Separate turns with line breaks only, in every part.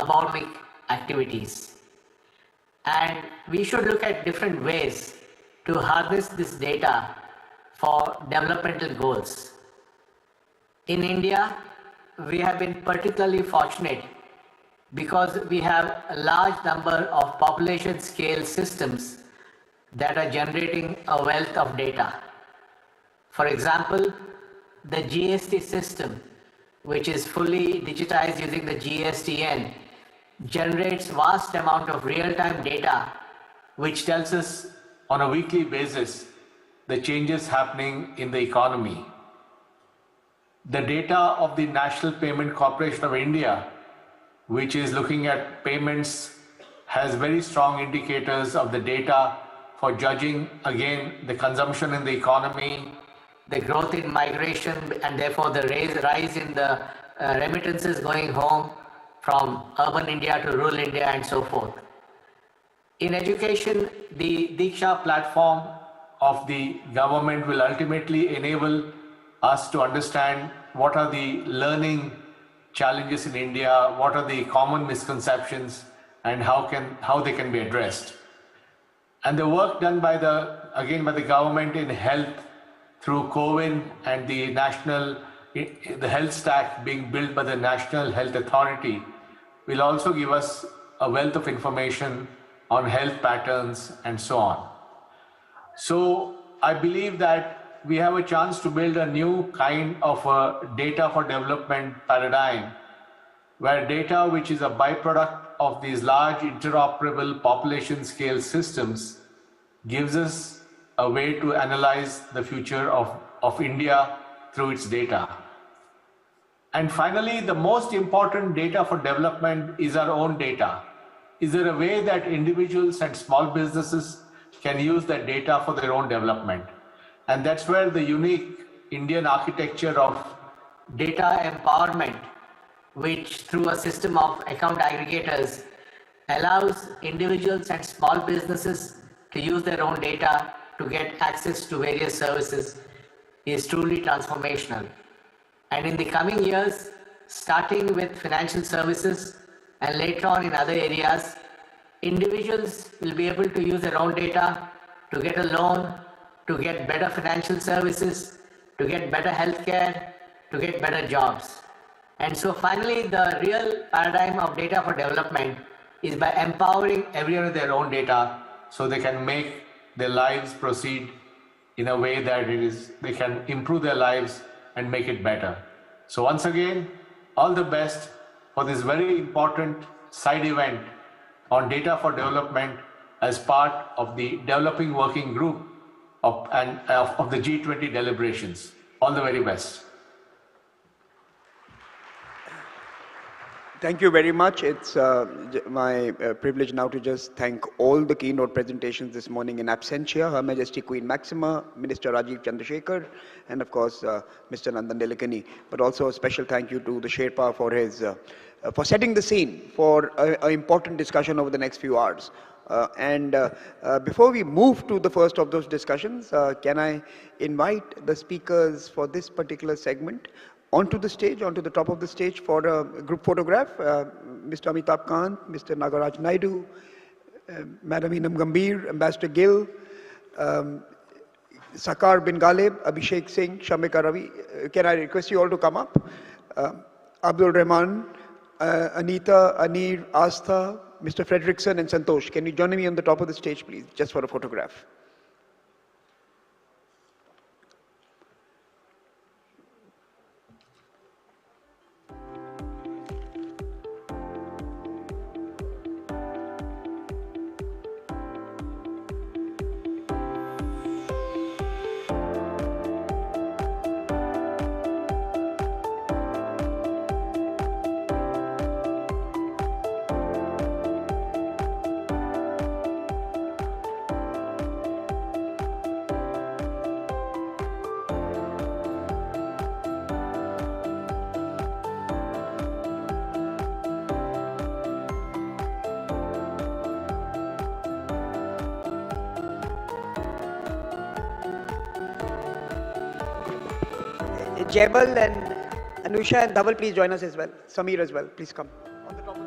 economic activities. And we should look at different ways to harness this data for developmental goals. In India, we have been particularly fortunate because we have a large number of population scale systems that are generating a wealth of data. For example, the GST system, which is fully digitized using the GSTN, generates vast amount of real-time data which tells us on a weekly basis the changes happening in the economy. The data of the National Payment Corporation of India, which is looking at payments, has very strong indicators of the data for judging, again, the consumption in the economy, the growth in migration, and therefore the rise in the remittances going home from urban India to rural India and so forth. In education, the Diksha platform of the government will ultimately enable us to understand what are the learning challenges in India, what are the common misconceptions, and how they can be addressed. And the work done by the government in health through CoWIN and the health stack being built by the National Health Authority will also give us a wealth of information on health patterns and so on. So I believe that we have a chance to build a new kind of a data for development paradigm, where data, which is a byproduct of these large interoperable population scale systems, gives us a way to analyze the future of India through its data. And finally, the most important data for development is our own data. Is there a way that individuals and small businesses can use that data for their own development? And that's where the unique Indian architecture of data empowerment, which through a system of account aggregators allows individuals and small businesses to use their own data to get access to various services, is truly transformational. And in the coming years, starting with financial services and later on in other areas, individuals will be able to use their own data to get a loan, to get better financial services, to get better healthcare, to get better jobs. And so finally, the real paradigm of data for development is by empowering everyone with their own data so they can make their lives proceed in a way that they can improve their lives and make it better. So once again, all the best for this very important side event on data for development as part of the developing working group of the G20 deliberations. All the very best.
Thank you very much. It's my privilege now to just thank all the keynote presentations this morning in absentia, Her Majesty Queen Maxima, Minister Rajiv Chandrasekhar, and of course, Mr. Nandan Nilekani. But also a special thank you to the Sherpa for setting the scene for an important discussion over the next few hours. Before we move to the first of those discussions, can I invite the speakers for this particular segment onto the stage, onto the top of the stage for a group photograph. Mr. Amitabh Kant, Mr. Nagaraj Naidu, Madam Enam Gambhir, Ambassador Gill, Sakar bin Ghalib, Abhishek Singh, Shamika Ravi. Can I request you all to come up? Abdul Rahman, Anita, Anir, Astha, Mr. Fredrickson and Santosh. Can you join me on the top of the stage, please, just for a photograph? Jebel and Anusha and Dhaval, please join us as well. Samir as well, please come. On the top.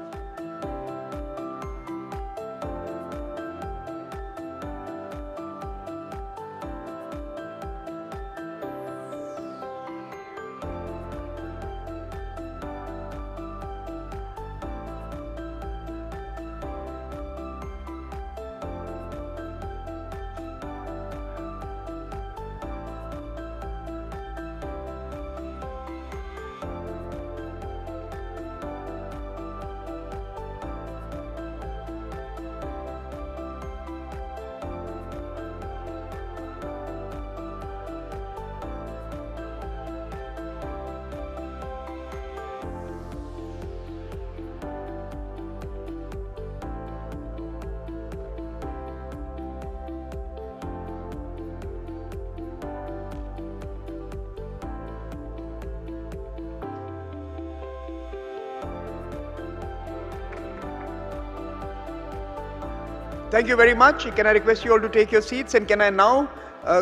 Thank you very much. Can I request you all to take your seats, and can I now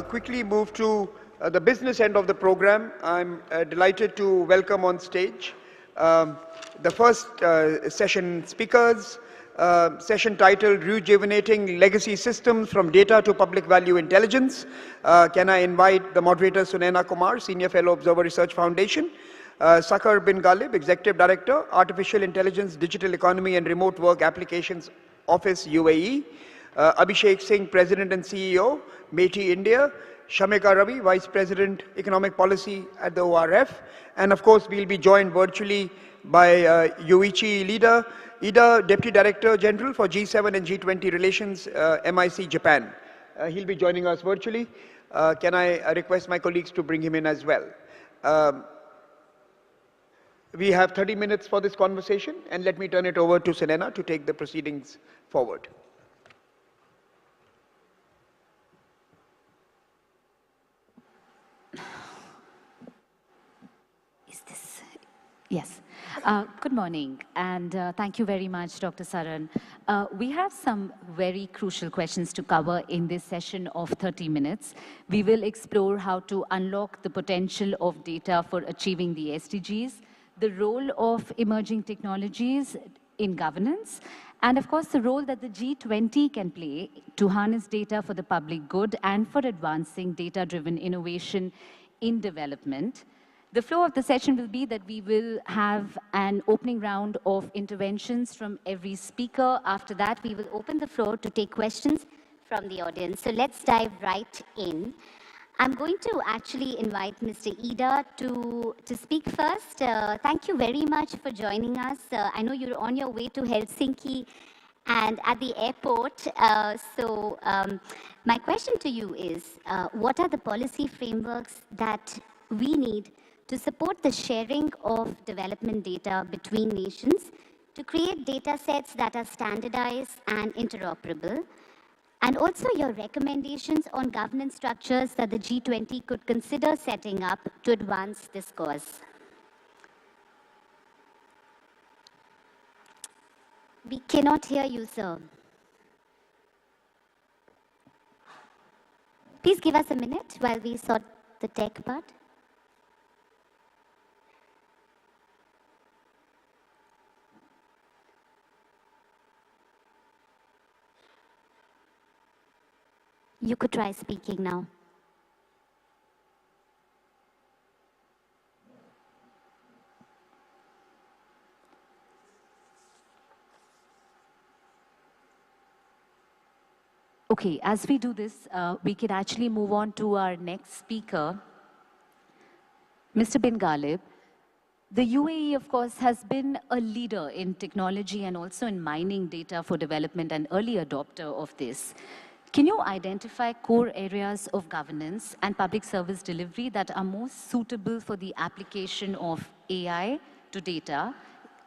quickly move to the business end of the program? I'm delighted to welcome on stage the first session speakers, session titled Rejuvenating Legacy Systems from Data to Public Value Intelligence. Can I invite the moderator Sunaina Kumar, Senior Fellow, Observer Research Foundation, Sakar bin Ghalib, Executive Director, Artificial Intelligence, Digital Economy and Remote Work Applications Office, UAE, Abhishek Singh, President and CEO, METI India, Shamika Ravi, Vice President, Economic Policy at the ORF, and of course we'll be joined virtually by Yoichi Ida, Deputy Director General for G7 and G20 Relations, MIC Japan. He'll be joining us virtually. Can I request my colleagues to bring him in as well? We have 30 minutes for this conversation, and let me turn it over to Sunaina to take the proceedings forward.
Is this? Yes. Good morning, and thank you very much, Dr. Saran. We have some very crucial questions to cover in this session of 30 minutes. We will explore how to unlock the potential of data for achieving the SDGs, the role of emerging technologies in governance, and of course the role that the G20 can play to harness data for the public good and for advancing data-driven innovation in development. The flow of the session will be that we will have an opening round of interventions from every speaker. After that, we will open the floor to take questions from the audience. So let's dive right in. I'm going to actually invite Mr. Ida to speak first. Thank you very much for joining us. I know you're on your way to Helsinki and at the airport. My question to you is, what are the policy frameworks that we need to support the sharing of development data between nations to create data sets that are standardized and interoperable? And also your recommendations on governance structures that the G20 could consider setting up to advance this cause. We cannot hear you, sir. Please give us a minute while we sort the tech part. You could try speaking now. Okay, as we do this, we can actually move on to our next speaker, Mr. bin Ghalib. The UAE, of course, has been a leader in technology and also in mining data for development, and early adopter of this. Can you identify core areas of governance and public service delivery that are most suitable for the application of AI to data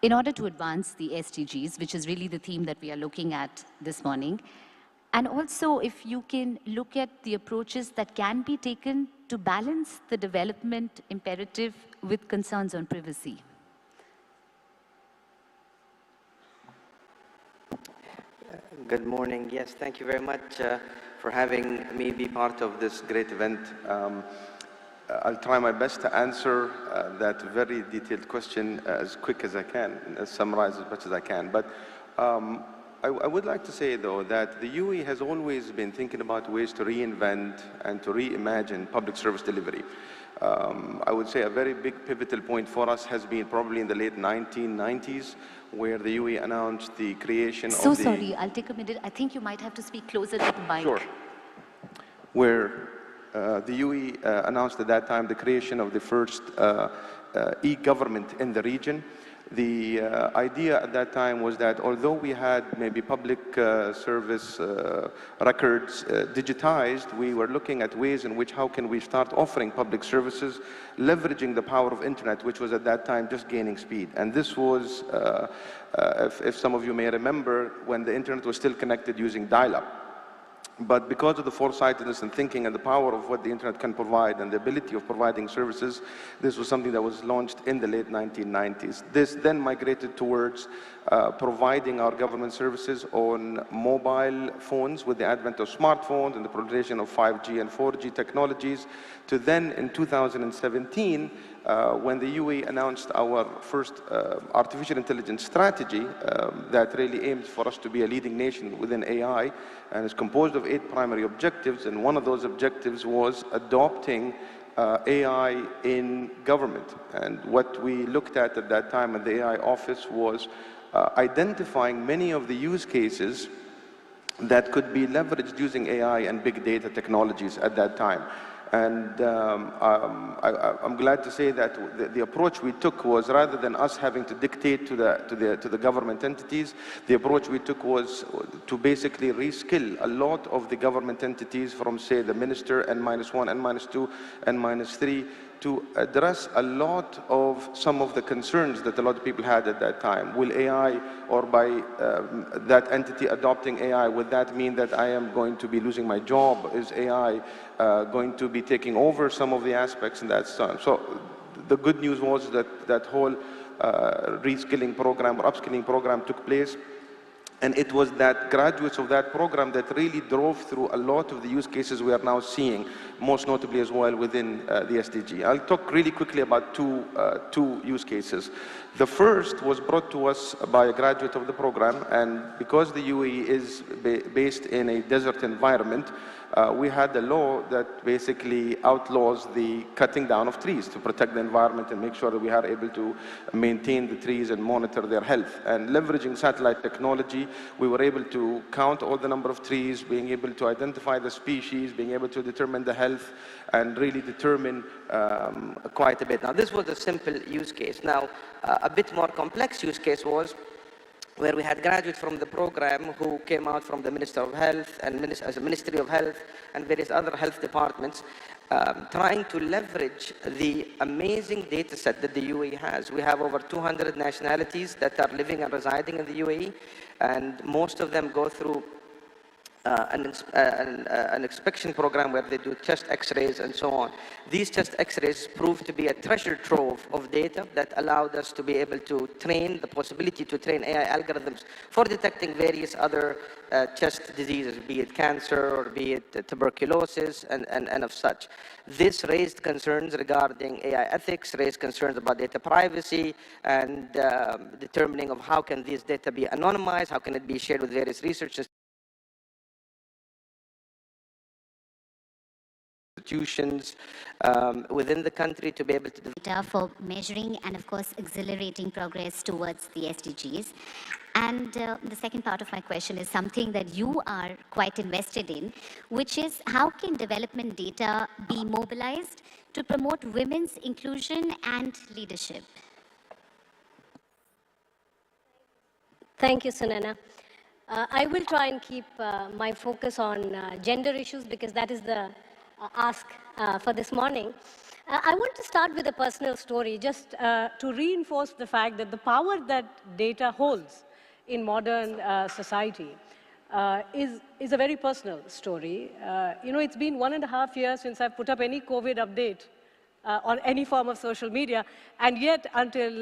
in order to advance the SDGs, which is really the theme that we are looking at this morning? And also, if you can look at the approaches that can be taken to balance the development imperative with concerns on privacy.
Good morning. Yes, thank you very much for having me be part of this great event. I'll try my best to answer that very detailed question as quick as I can, and summarize as much as I can. But I would like to say, though, that the UAE has always been thinking about ways to reinvent and to reimagine public service delivery. I would say a very big pivotal point for us has been probably in the late 1990s, where the UAE announced the creation of the...
Sorry, I'll take a minute. I think you might have to speak closer to the mic.
Sure. Where the UAE announced at that time the creation of the first e-government in the region. The idea at that time was that although we had maybe public service records digitized, we were looking at ways in which how can we start offering public services, leveraging the power of internet, which was at that time just gaining speed. And this was, if some of you may remember, when the internet was still connected using dial-up. But because of the foresightedness and thinking and the power of what the internet can provide and the ability of providing services, this was something that was launched in the late 1990s. This then migrated towards providing our government services on mobile phones with the advent of smartphones and the proliferation of 5G and 4G technologies, to then in 2017, when the UAE announced our first artificial intelligence strategy that really aims for us to be a leading nation within AI, and is composed of 8 primary objectives, and one of those objectives was adopting AI in government. And what we looked at that time at the AI office was identifying many of the use cases that could be leveraged using AI and big data technologies at that time. And I'm glad to say that the approach we took was, rather than us having to dictate to the government entities, the approach we took was to basically reskill a lot of the government entities from, say, the minister, N-1, N-2, N-3, to address a lot of some of the concerns that a lot of people had at that time. Will AI, or by that entity adopting AI, would that mean that I am going to be losing my job? Is AI going to be taking over some of the aspects? And that's so the good news was that that whole reskilling program or upskilling program took place. And it was that graduates of that program that really drove through a lot of the use cases we are now seeing, most notably as well within the SDG. I'll talk really quickly about two use cases. The first was brought to us by a graduate of the program, and because the UAE is based in a desert environment, we had a law that basically outlaws the cutting down of trees to protect the environment and make sure that we are able to maintain the trees and monitor their health. And leveraging satellite technology, we were able to count all the number of trees, being able to identify the species, being able to determine the health, and really determine
quite a bit. Now, this was a simple use case. Now, a bit more complex use case was where we had graduates from the program who came out from the Minister of Health and Ministry of Health and various other health departments, trying to leverage the amazing data set that the UAE has. We have over 200 nationalities that are living and residing in the UAE, and most of them go through an inspection program where they do chest x-rays and so on. These chest x-rays proved to be a treasure trove of data that allowed us to be able to train, the possibility to train AI algorithms for detecting various other chest diseases, be it cancer or be it tuberculosis and of such. This raised concerns regarding AI ethics, raised concerns about data privacy, and determining of how can these data be anonymized, how can it be shared with various research institutions within the country to be able to
data for measuring and, of course, accelerating progress towards the SDGs. And the second part of my question is something that you are quite invested in, which is how can development data be mobilized to promote women's inclusion and leadership?
Thank you, Sunana. I will try and keep my focus on gender issues because that is the ask for this morning. I want to start with a personal story just to reinforce the fact that the power that data holds in modern society is a very personal story. You know, it's been 1.5 years since I've put up any COVID update on any form of social media, and yet until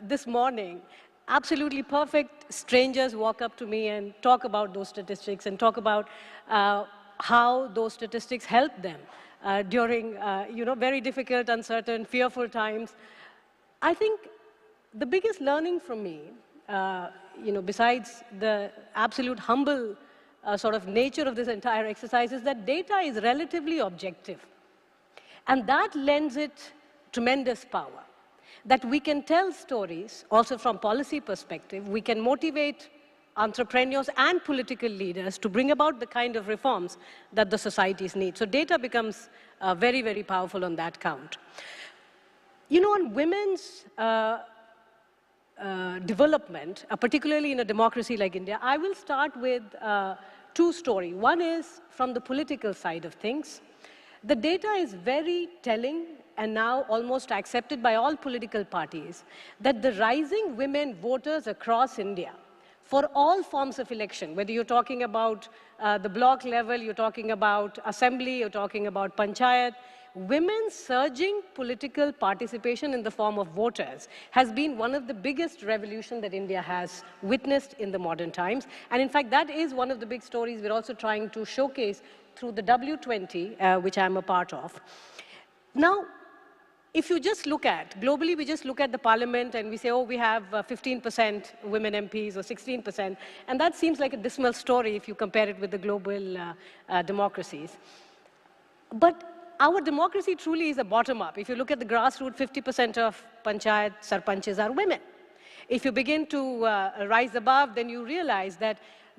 this morning, absolutely perfect strangers walk up to me and talk about those statistics and talk about how those statistics help them during you know, very difficult, uncertain, fearful times. I think the biggest learning from me, you know, besides the absolute humble sort of nature of this entire exercise, is that data is relatively objective. And that lends it tremendous power. That we can tell stories, also from policy perspective, we can motivate entrepreneurs and political leaders to bring about the kind of reforms that the societies need. So data becomes very, very powerful on that count. You know, on women's development, particularly in a democracy like India, I will start with two stories. One is from the political side of things. The data is very telling and now almost accepted by all political parties that the rising women voters across India,
for all forms of election, whether you're talking about the block level, you're talking about assembly, you're talking about panchayat, women's surging political participation in the form of voters has been one of the biggest revolutions that India has witnessed in the modern times. And in fact, that is one of the big stories we're also trying to showcase through the W20, which I'm a part of. Now, if you just look at, globally, we just look at the parliament and we say, oh, we have 15% women MPs or 16%, and that seems like a dismal story if you compare it with the global democracies. But our democracy truly is a bottom-up. If you look at the grassroots, 50% of panchayat sarpanches are women. If you begin to rise above, then you realize that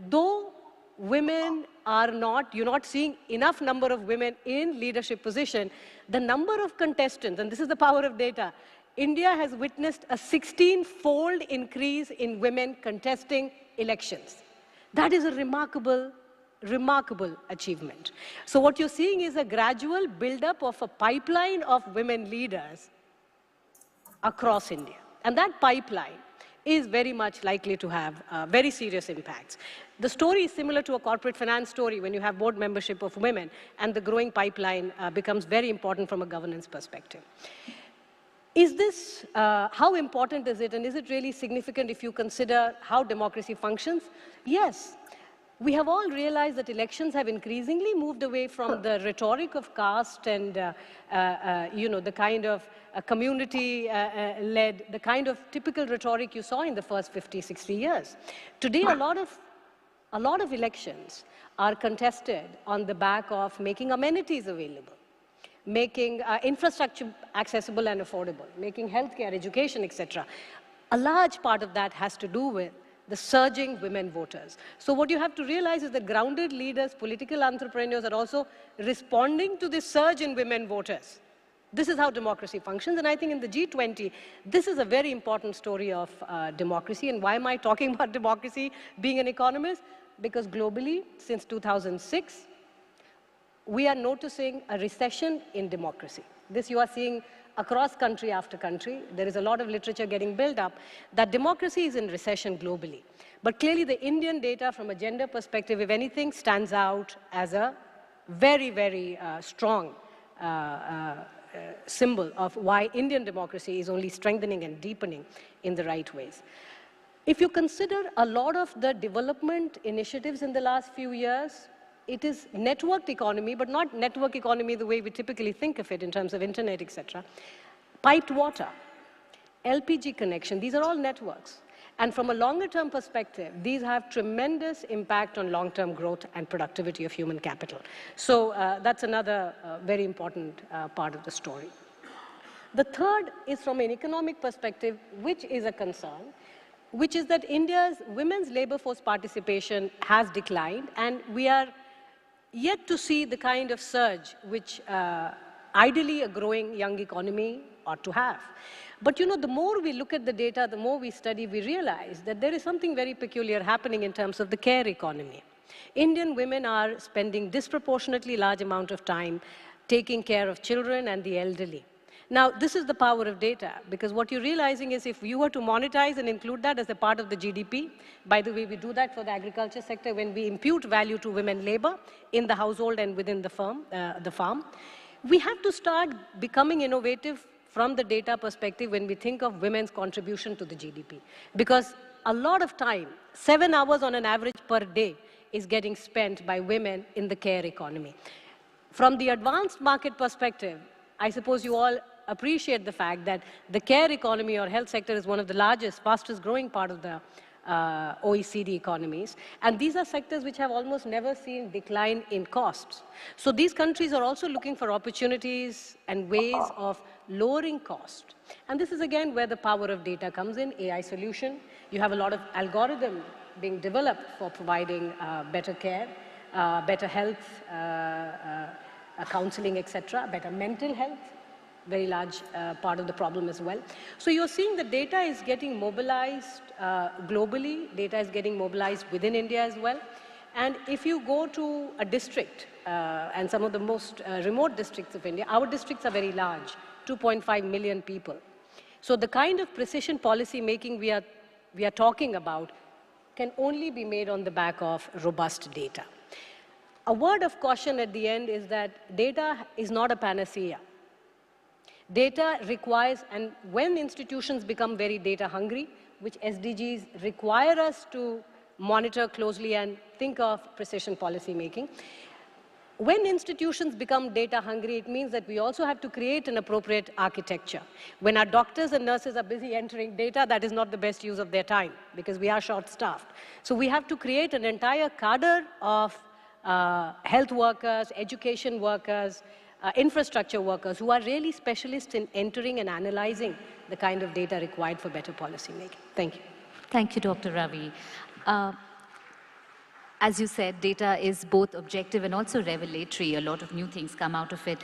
though women are not, you're not seeing enough number of women in leadership position, the number of contestants, and this is the power of data, India has witnessed a 16-fold increase in women contesting elections. That is a remarkable achievement. So what you're seeing is a gradual build-up of a pipeline of women leaders across India. And that pipeline is very much likely to have very serious impacts. The story is similar to a corporate finance story when you have board membership of women, and the growing pipeline becomes very important from a governance perspective. Is this, how important is it, and is it really significant if you consider how democracy functions? Yes. We have all realized that elections have increasingly moved away from the rhetoric of caste and the kind of community-led, the kind of typical rhetoric you saw in the first 50, 60 years. Today, a lot of elections are contested on the back of making amenities available, making infrastructure accessible and affordable, making healthcare, education, etc. A large part of that has to do with the surging women voters. So what you have to realize is that grounded leaders, political entrepreneurs are also responding to this surge in women voters. This is how democracy functions, and I think in the G20, this is a very important story of democracy. And why am I talking about democracy being an economist? Because globally, since 2006, we are noticing a recession in democracy. This you are seeing across country after country. There is a lot of literature getting built up that democracy is in recession globally. But clearly the Indian data from a gender perspective, if anything, stands out as a very, very strong symbol of why Indian democracy is only strengthening and deepening in the right ways. If you consider a lot of the development initiatives in the last few years, it is networked economy, but not network economy the way we typically think of it in terms of internet, etc. Piped water, LPG connection, these are all networks. And from a longer-term perspective, these have tremendous impact on long-term growth and productivity of human capital. So that's another very important part of the story. The third is from an economic perspective, which is a concern, which is that India's women's labor force participation has declined, and we are yet to see the kind of surge which ideally a growing young economy ought to have. But you know, the more we look at the data, the more we study, we realize that there is something very peculiar happening in terms of the care economy. Indian women are spending disproportionately large amount of time taking care of children and the elderly. Now, this is the power of data, because what you're realizing is if you were to monetize and include that as a part of the GDP, by the way, we do that for the agriculture sector when we impute value to women labor in the household and within the farm, we have to start becoming innovative from the data perspective when we think of women's contribution to the GDP. Because a lot of time, 7 hours on an average per day, is getting spent by women in the care economy. From the advanced market perspective, I suppose you all appreciate the fact that the care economy or health sector is one of the largest, fastest growing part of the OECD economies. And these are sectors which have almost never seen decline in costs. So these countries are also looking for opportunities and ways of lowering cost. And this is again where the power of data comes in, AI solution. You have a lot of algorithm being developed for providing better care, better health, counseling, etc., better mental health. Very large part of the problem as well. So you're seeing the data is getting mobilized globally, data is getting mobilized within India as well. And if you go to a district, and some of the most remote districts of India, our districts are very large, 2.5 million people. So the kind of precision policy making we are talking about can only be made on the back of robust data. A word of caution at the end is that data is not a panacea. Data requires, and when institutions become very data hungry, which SDGs require us to monitor closely and think of precision policy making, when institutions become data hungry, it means that we also have to create an appropriate architecture. When our doctors and nurses are busy entering data, that is not the best use of their time because we are short-staffed. So we have to create an entire cadre of health workers, education workers, infrastructure workers who are really specialists in entering and analyzing the kind of data required for better policy making. Thank you.
Thank you, Dr. Ravi. As you said, data is both objective and also revelatory. A lot of new things come out of it.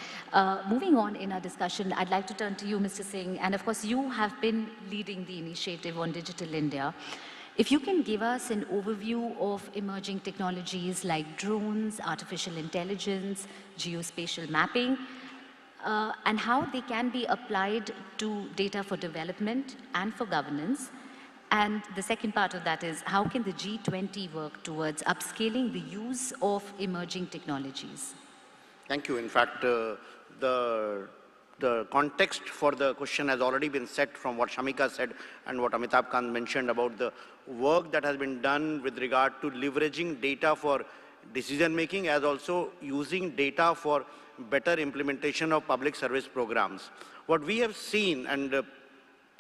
Moving on in our discussion, I'd like to turn to you, Mr. Singh. And of course, you have been leading the initiative on Digital India. If you can give us an overview of emerging technologies like drones, artificial intelligence, geospatial mapping, and how they can be applied to data for development and for governance. And the second part of that is, how can the G20 work towards upscaling the use of emerging technologies?
Thank you. In fact, the context for the question has already been set from what Shamika said and what Amitabh Kant mentioned about the work that has been done with regard to leveraging data for decision making, as also using data for better implementation of public service programs. What we have seen and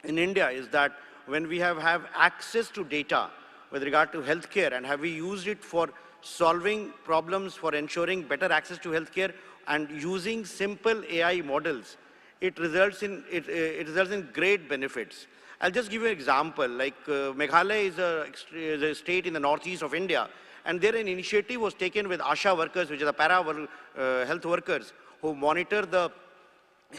in India is that when we have access to data with regard to healthcare, and have we used it for solving problems, for ensuring better access to healthcare, and using simple AI models, it results in great benefits. I'll just give you an example. Like Meghalaya is a state in the northeast of India, and there an initiative was taken with ASHA workers, which are the health workers, who monitor the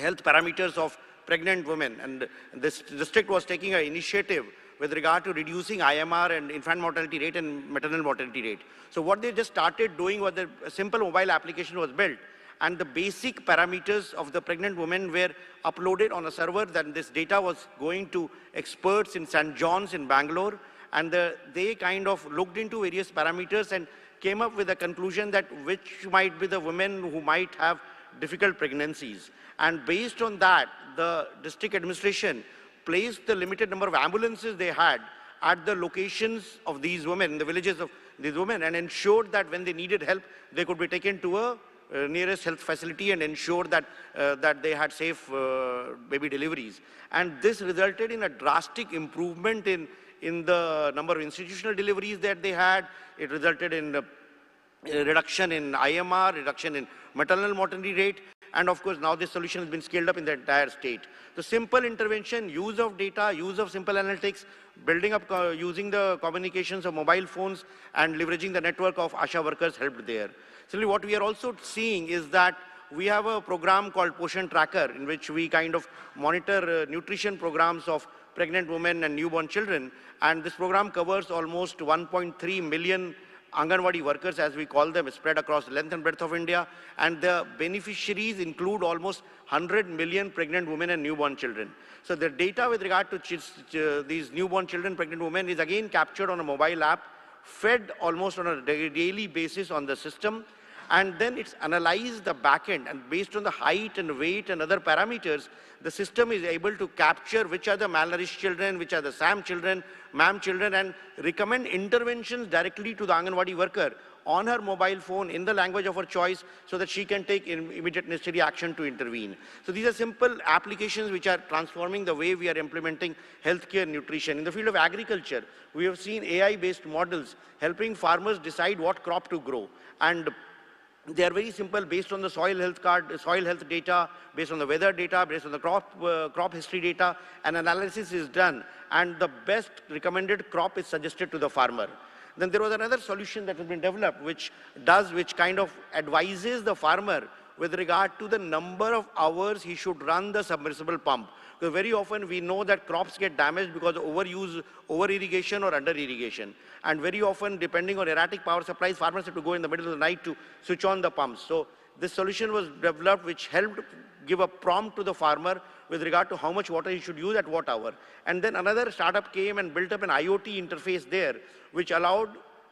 health parameters of pregnant women. And this district was taking an initiative with regard to reducing IMR and infant mortality rate and maternal mortality rate. So what they just started doing was a simple mobile application was built, and the basic parameters of the pregnant women were uploaded on a server. Then this data was going to experts in St. John's in Bangalore, and they kind of looked into various parameters and came up with a conclusion that which might be the women who might have difficult pregnancies. And based on that, the district administration placed the limited number of ambulances they had at the locations of these women, the villages of these women, and ensured that when they needed help, they could be taken to a nearest health facility and ensured that, that they had safe baby deliveries. And this resulted in a drastic improvement in the number of institutional deliveries that they had. It resulted in a reduction in IMR, reduction in maternal mortality rate, and of course now this solution has been scaled up in the entire state. The simple intervention, use of data, use of simple analytics, building up using the communications of mobile phones and leveraging the network of ASHA workers helped there. Similarly, what we are also seeing is that we have a program called Poshan Tracker, in which we kind of monitor nutrition programs of pregnant women and newborn children, and this program covers almost 1.3 million Anganwadi workers, as we call them, spread across the length and breadth of India, and the beneficiaries include almost 100 million pregnant women and newborn children. So the data with regard to these newborn children, pregnant women, is again captured on a mobile app, fed almost on a daily basis on the system, and then it's analyzed the back end, and based on the height and weight and other parameters, the system is able to capture which are the malnourished children, which are the SAM children, MAM children, and recommend interventions directly to the Anganwadi worker on her mobile phone in the language of her choice, so that she can take immediate necessary action to intervene. So these are simple applications which are transforming the way we are implementing healthcare nutrition. In the field of agriculture, we have seen AI-based models helping farmers decide what crop to grow. And they are very simple, based on the soil health data, based on the weather data, based on the crop history data, an analysis is done, and the best recommended crop is suggested to the farmer. Then there was another solution that has been developed, which kind of advises the farmer with regard to the number of hours he should run the submersible pump. Because very often we know that crops get damaged because of overuse, over-irrigation or under-irrigation. And very often, depending on erratic power supplies, farmers have to go in the middle of the night to switch on the pumps. So this solution was developed which helped give a prompt to the farmer with regard to how much water he should use at what hour. And then another startup came and built up an IoT interface there, which allowed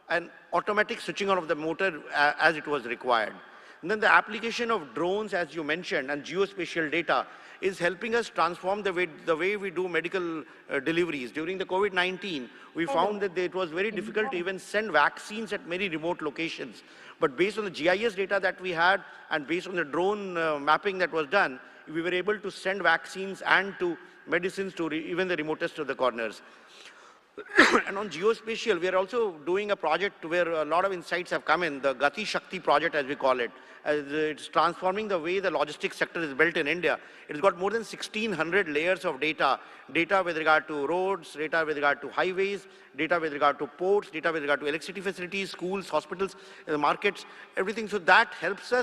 an automatic switching on of the motor as it was required. And then the application of drones, as you mentioned, and geospatial data is helping us transform the way we do medical deliveries. During the COVID-19, we found that it was very difficult to even send vaccines at many remote locations. But based on the GIS data that we had and based on the drone mapping that was done, we were able to send vaccines and to medicines to even the remotest of the corners. And on geospatial, we are also doing a project where a lot of insights have come in, the Gati Shakti project, as we call it. It's transforming the way the logistics sector is built in India. It's got more than 1,600 layers of data with regard to roads, data with regard to highways, data with regard to ports, data with regard to electricity facilities, schools, hospitals, markets, everything. So that helps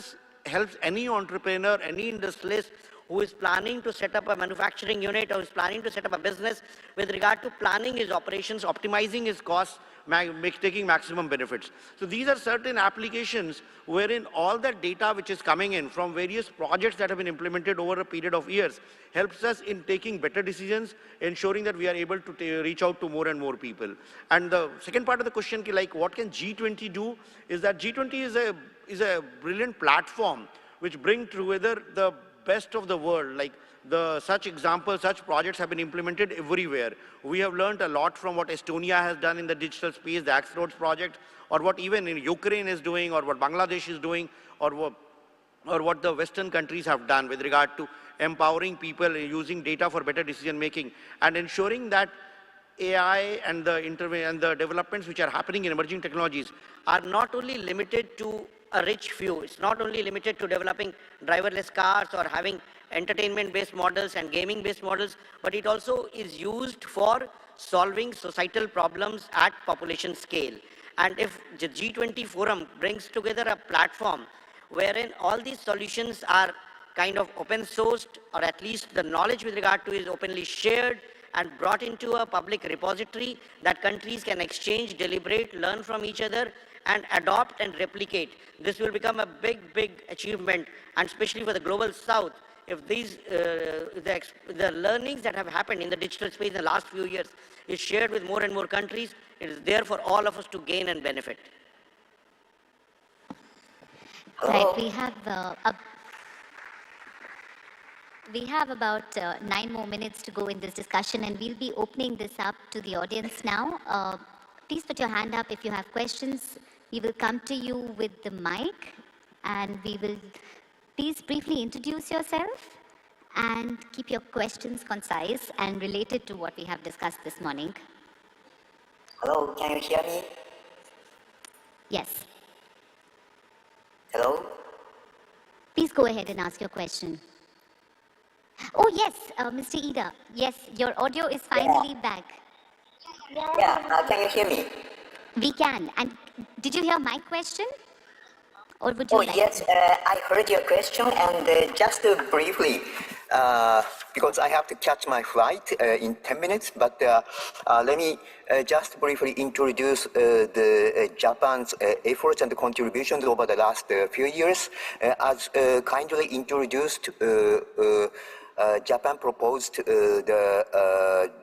any entrepreneur, any industrialist who is planning to set up a manufacturing unit or is planning to set up a business with regard to planning his operations, optimizing his costs, taking maximum benefits. So these are certain applications wherein all that data which is coming in from various projects that have been implemented over a period of years helps us in taking better decisions, ensuring that we are able to reach out to more and more people. And the second part of the question, like what can G20 do, is that G20 is a brilliant platform which brings together the best of the world. Like such examples, such projects have been implemented everywhere. We have learned a lot from what Estonia has done in the digital space, the Axe Roads project, or what even in Ukraine is doing, or what Bangladesh is doing, or what the Western countries have done with regard to empowering people using data for better decision making and ensuring that AI and the developments which are happening in emerging technologies are not only limited to a rich few. It's not only limited to developing driverless cars or having entertainment-based models and gaming-based models, but it also is used for solving societal problems at population scale. And if the G20 forum brings together a platform wherein all these solutions are kind of open sourced, or at least the knowledge with regard to is openly shared and brought into a public repository that countries can exchange, deliberate, learn from each other, and adopt and replicate. This will become a big, big achievement, and especially for the global south, if these, the learnings that have happened in the digital space in the last few years is shared with more and more countries, it is there for all of us to gain and benefit.
Right, we have about 9 more minutes to go in this discussion, and we'll be opening this up to the audience now. Please put your hand up if you have questions. We will come to you with the mic, and we will please briefly introduce yourself and keep your questions concise and related to what we have discussed this morning.
Hello, can you hear me?
Yes.
Hello?
Please go ahead and ask your question. Oh, yes, Mr. Ida. Yes, your audio is finally back.
Yeah, can you hear me?
We can. And did you hear my question? Or would you like
yes,
to?
I heard your question, and just briefly, because I have to catch my flight in 10 minutes, but let me just briefly introduce the Japan's efforts and contributions over the last few years. As kindly introduced, Japan proposed the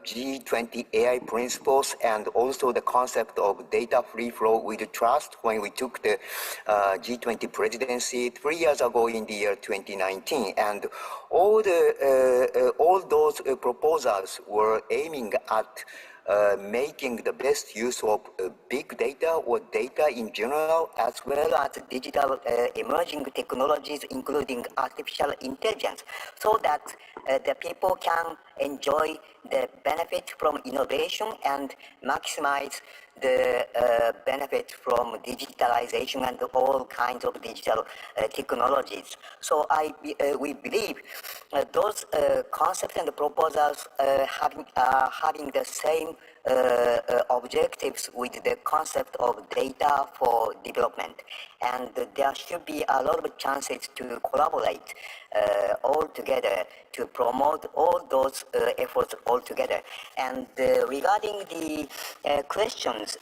G20 AI principles and also the concept of data free flow with trust when we took the G20 presidency 3 years ago in the year 2019. And all those proposals were aiming at making the best use of big data or data in general, as well as digital emerging technologies, including artificial intelligence, so that the people can enjoy the benefit from innovation and maximize the benefit from digitalization and all kinds of digital technologies. So we believe those concepts and proposals having the same objectives with the concept of data for development. And there should be a lot of chances to collaborate all together to promote all those efforts all together. And regarding the questions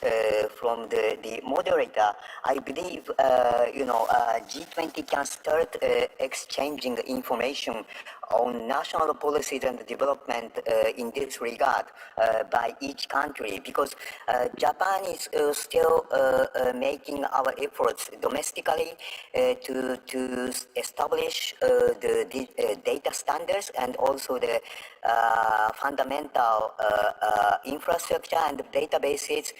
from the moderator, I believe G20 can start exchanging information on national policies and development in this regard by each country, because Japan is still making our efforts domestically to establish the data standards and also the fundamental infrastructure and databases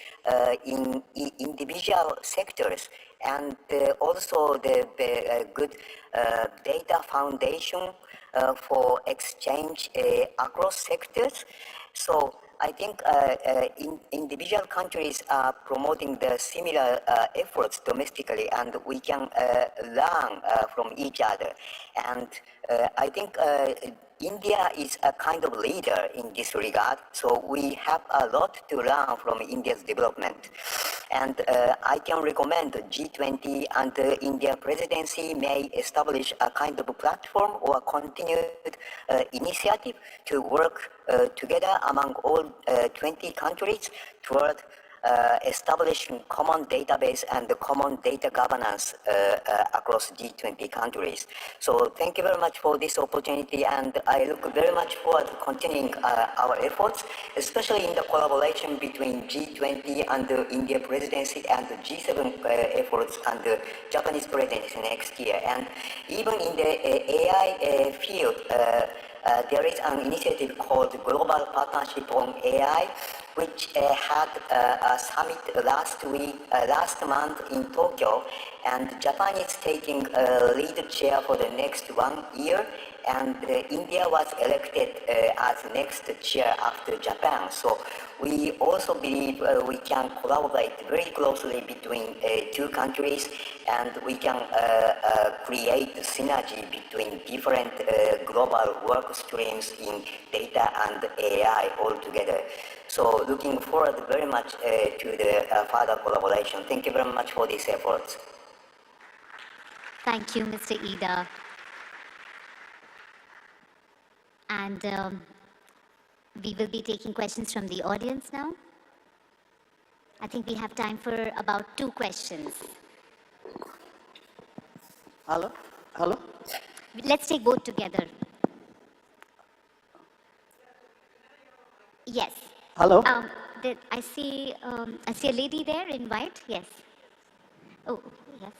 in individual sectors, and also the good data foundation for exchange across sectors. So I think individual countries are promoting the similar efforts domestically, and we can learn from each other. And I think India is a kind of leader in this regard, so we have a lot to learn from India's development. And I can recommend G20 and the India presidency may establish a kind of a platform or a continued initiative to work together among all 20 countries toward establishing common database and the common data governance across G20 countries. So thank you very much for this opportunity, and I look very much forward to continuing our efforts, especially in the collaboration between G20 and the India presidency and the G7 efforts and the Japanese presidency next year. And even in the AI field, there is an initiative called Global Partnership on AI, which had a summit last month in Tokyo, and Japan is taking a lead chair for the next 1 year, and India was elected as next chair after Japan. So we also believe we can collaborate very closely between two countries, and we can create synergy between different global work streams in data and AI altogether. So looking forward very much to the further collaboration. Thank you very much for these efforts.
Thank you, Mr. Ida. And we will be taking questions from the audience now. I think we have time for about 2 questions.
Hello? Hello?
Let's take both together. Yes.
Hello?
I see a lady there in white. Yes. Oh, yes.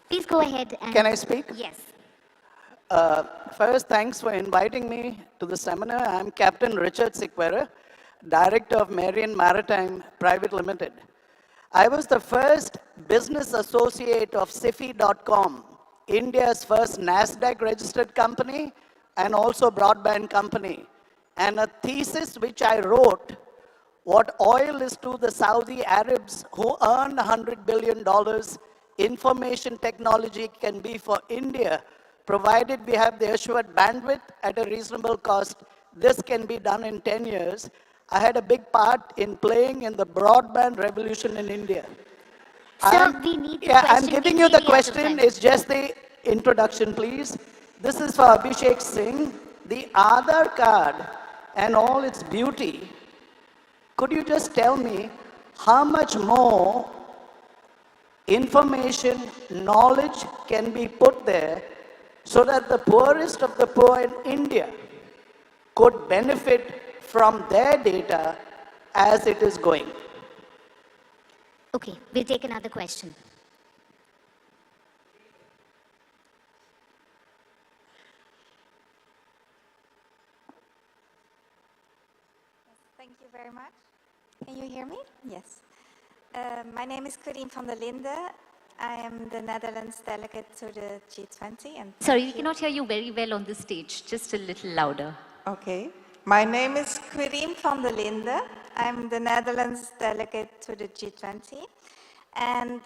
Please go ahead. And
can I speak?
Yes.
First, thanks for inviting me to the seminar. I'm Captain Richard Siquera, Director of Marian Maritime Private Limited. I was the first business associate of Sifi.com, India's first NASDAQ registered company and also broadband company. And a thesis which I wrote, what oil is to the Saudi Arabs who earn $100 billion, information technology can be for India, provided we have the assured bandwidth at a reasonable cost. This can be done in 10 years. I had a big part in playing in the broadband revolution in India.
We need
I'm giving you the question. It's just the introduction, please. This is for Abhishek Singh. The Aadhaar card and all its beauty. Could you just tell me how much more information, knowledge can be put there so that the poorest of the poor in India could benefit from their data as it is going?
Okay, we'll take another question.
Thank you very much. Can you hear me? Yes. My name is Corine van der Linde. I am the Netherlands delegate to the G20. And
sorry, we cannot hear you very well on the stage. Just a little louder.
Okay. My name is Corine van der Linde. I'm the Netherlands delegate to the G20. And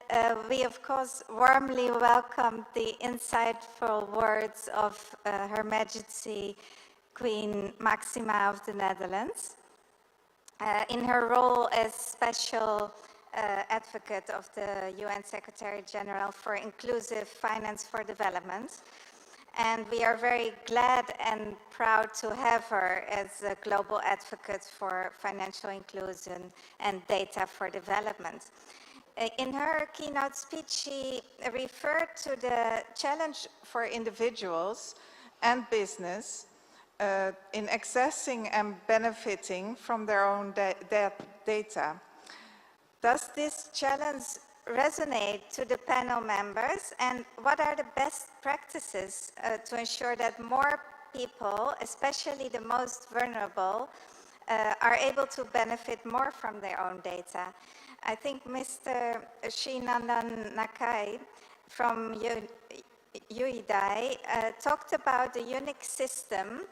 we, of course, warmly welcome the insightful words of Her Majesty Queen Maxima of the Netherlands. In her role as special advocate of the UN Secretary General for Inclusive Finance for Development. And we are very glad and proud to have her as a global advocate for financial inclusion and data for development. In her keynote speech, she referred to the challenge for individuals and business in accessing and benefiting from their own data. Does this challenge resonate to the panel members, and what are the best practices to ensure that more people, especially the most vulnerable, are able to benefit more from their own data? I think Mr. Srinandan Nakai from UIDAI talked about the unique system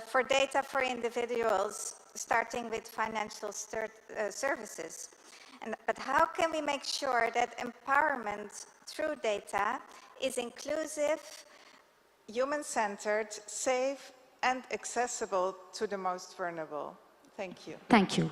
for data for individuals, starting with financial services. But how can we make sure that empowerment through data is inclusive, human-centered, safe, and accessible to the most vulnerable? Thank you.
Thank you.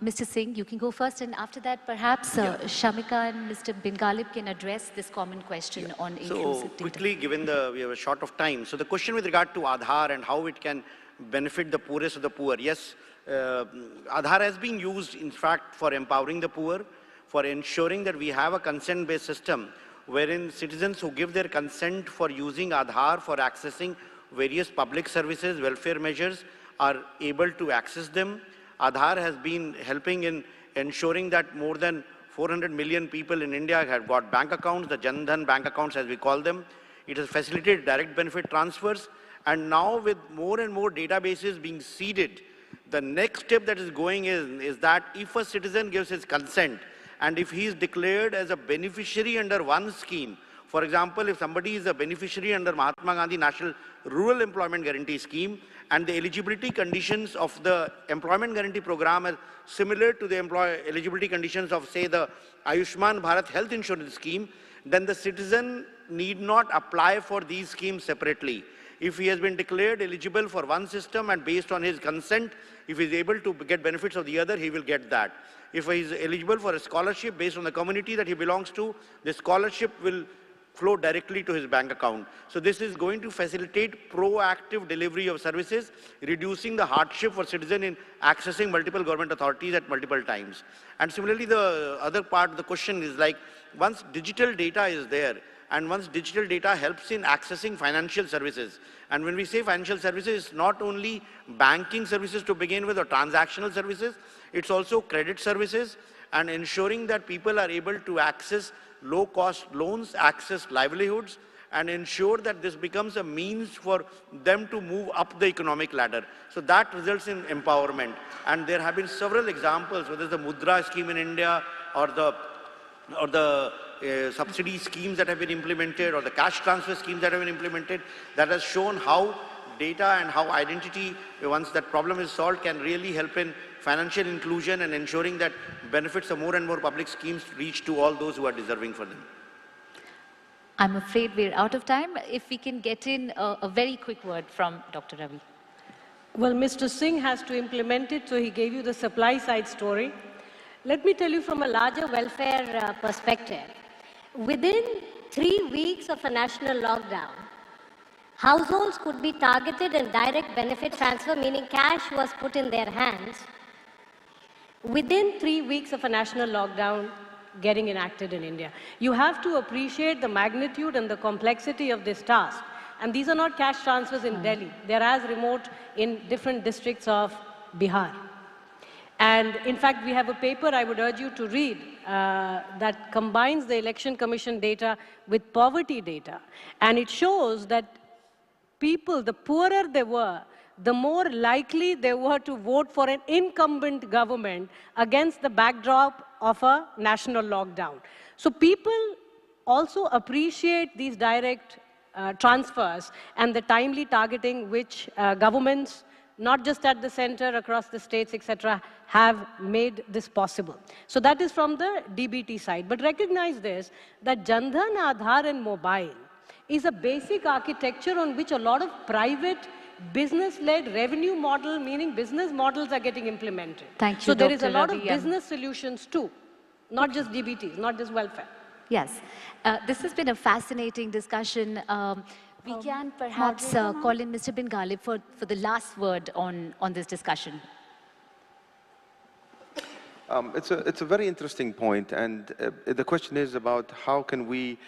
Mr. Singh, you can go first, and after that, perhaps Shamika and Mr. Bingalip can address this common question on inclusive data.
So quickly, given we have a short of time, so the question with regard to Aadhaar and how it can benefit the poorest of the poor, yes, Aadhaar has been used, in fact, for empowering the poor, for ensuring that we have a consent-based system wherein citizens who give their consent for using Aadhaar for accessing various public services, welfare measures, are able to access them. Aadhaar has been helping in ensuring that more than 400 million people in India have got bank accounts, the Jan Dhan bank accounts as we call them. It has facilitated direct benefit transfers, and now with more and more databases being seeded, the next step that is going is that if a citizen gives his consent, and if he is declared as a beneficiary under one scheme, for example, if somebody is a beneficiary under Mahatma Gandhi National Rural Employment Guarantee Scheme, and the eligibility conditions of the employment guarantee program are similar to the eligibility conditions of, say, the Ayushman Bharat health insurance scheme, then the citizen need not apply for these schemes separately. If he has been declared eligible for one system and based on his consent, if he is able to get benefits of the other, he will get that. If he is eligible for a scholarship based on the community that he belongs to, the scholarship will flow directly to his bank account. So this is going to facilitate proactive delivery of services, reducing the hardship for citizens in accessing multiple government authorities at multiple times. And similarly, the other part of the question is like, once digital data is there, and once digital data helps in accessing financial services, and when we say financial services, it's not only banking services to begin with or transactional services, it's also credit services and ensuring that people are able to access low-cost loans, access livelihoods, and ensure that this becomes a means for them to move up the economic ladder. So that results in empowerment. And there have been several examples, whether it's the Mudra scheme in India or the subsidy schemes that have been implemented or the cash transfer schemes that have been implemented, that has shown how data and how identity, once that problem is solved, can really help in financial inclusion and ensuring that benefits of more and more public schemes reach to all those who are deserving for them.
I'm afraid we're out of time. If we can get in a very quick word from Dr. Ravi.
Well, Mr. Singh has to implement it, so he gave you the supply side story. Let me tell you from a larger welfare perspective. Within 3 weeks of a national lockdown, households could be targeted and direct benefit transfer, meaning cash was put in their hands, within 3 weeks of a national lockdown getting enacted in India. You have to appreciate the magnitude and the complexity of this task. And these are not cash transfers in Delhi. They're as remote in different districts of Bihar. And in fact, we have a paper I would urge you to read that combines the Election Commission data with poverty data. And it shows that people, the poorer they were, the more likely they were to vote for an incumbent government against the backdrop of a national lockdown. So people also appreciate these direct transfers and the timely targeting which governments, not just at the center, across the states, etc., have made this possible. So that is from the DBT side. But recognize this, that Jan Dhan, Aadhaar and mobile is a basic architecture on which a lot of private business-led revenue model, meaning business models, are getting implemented.
Thank you,
so there is a
Dr.
lot
Ravi,
of business solutions too, not just DBTs, not just welfare.
Yes, this has been a fascinating discussion. We can perhaps call in Mr. Bin Ghalib for the last word on this discussion.
It's a very interesting point, and the question is about how can we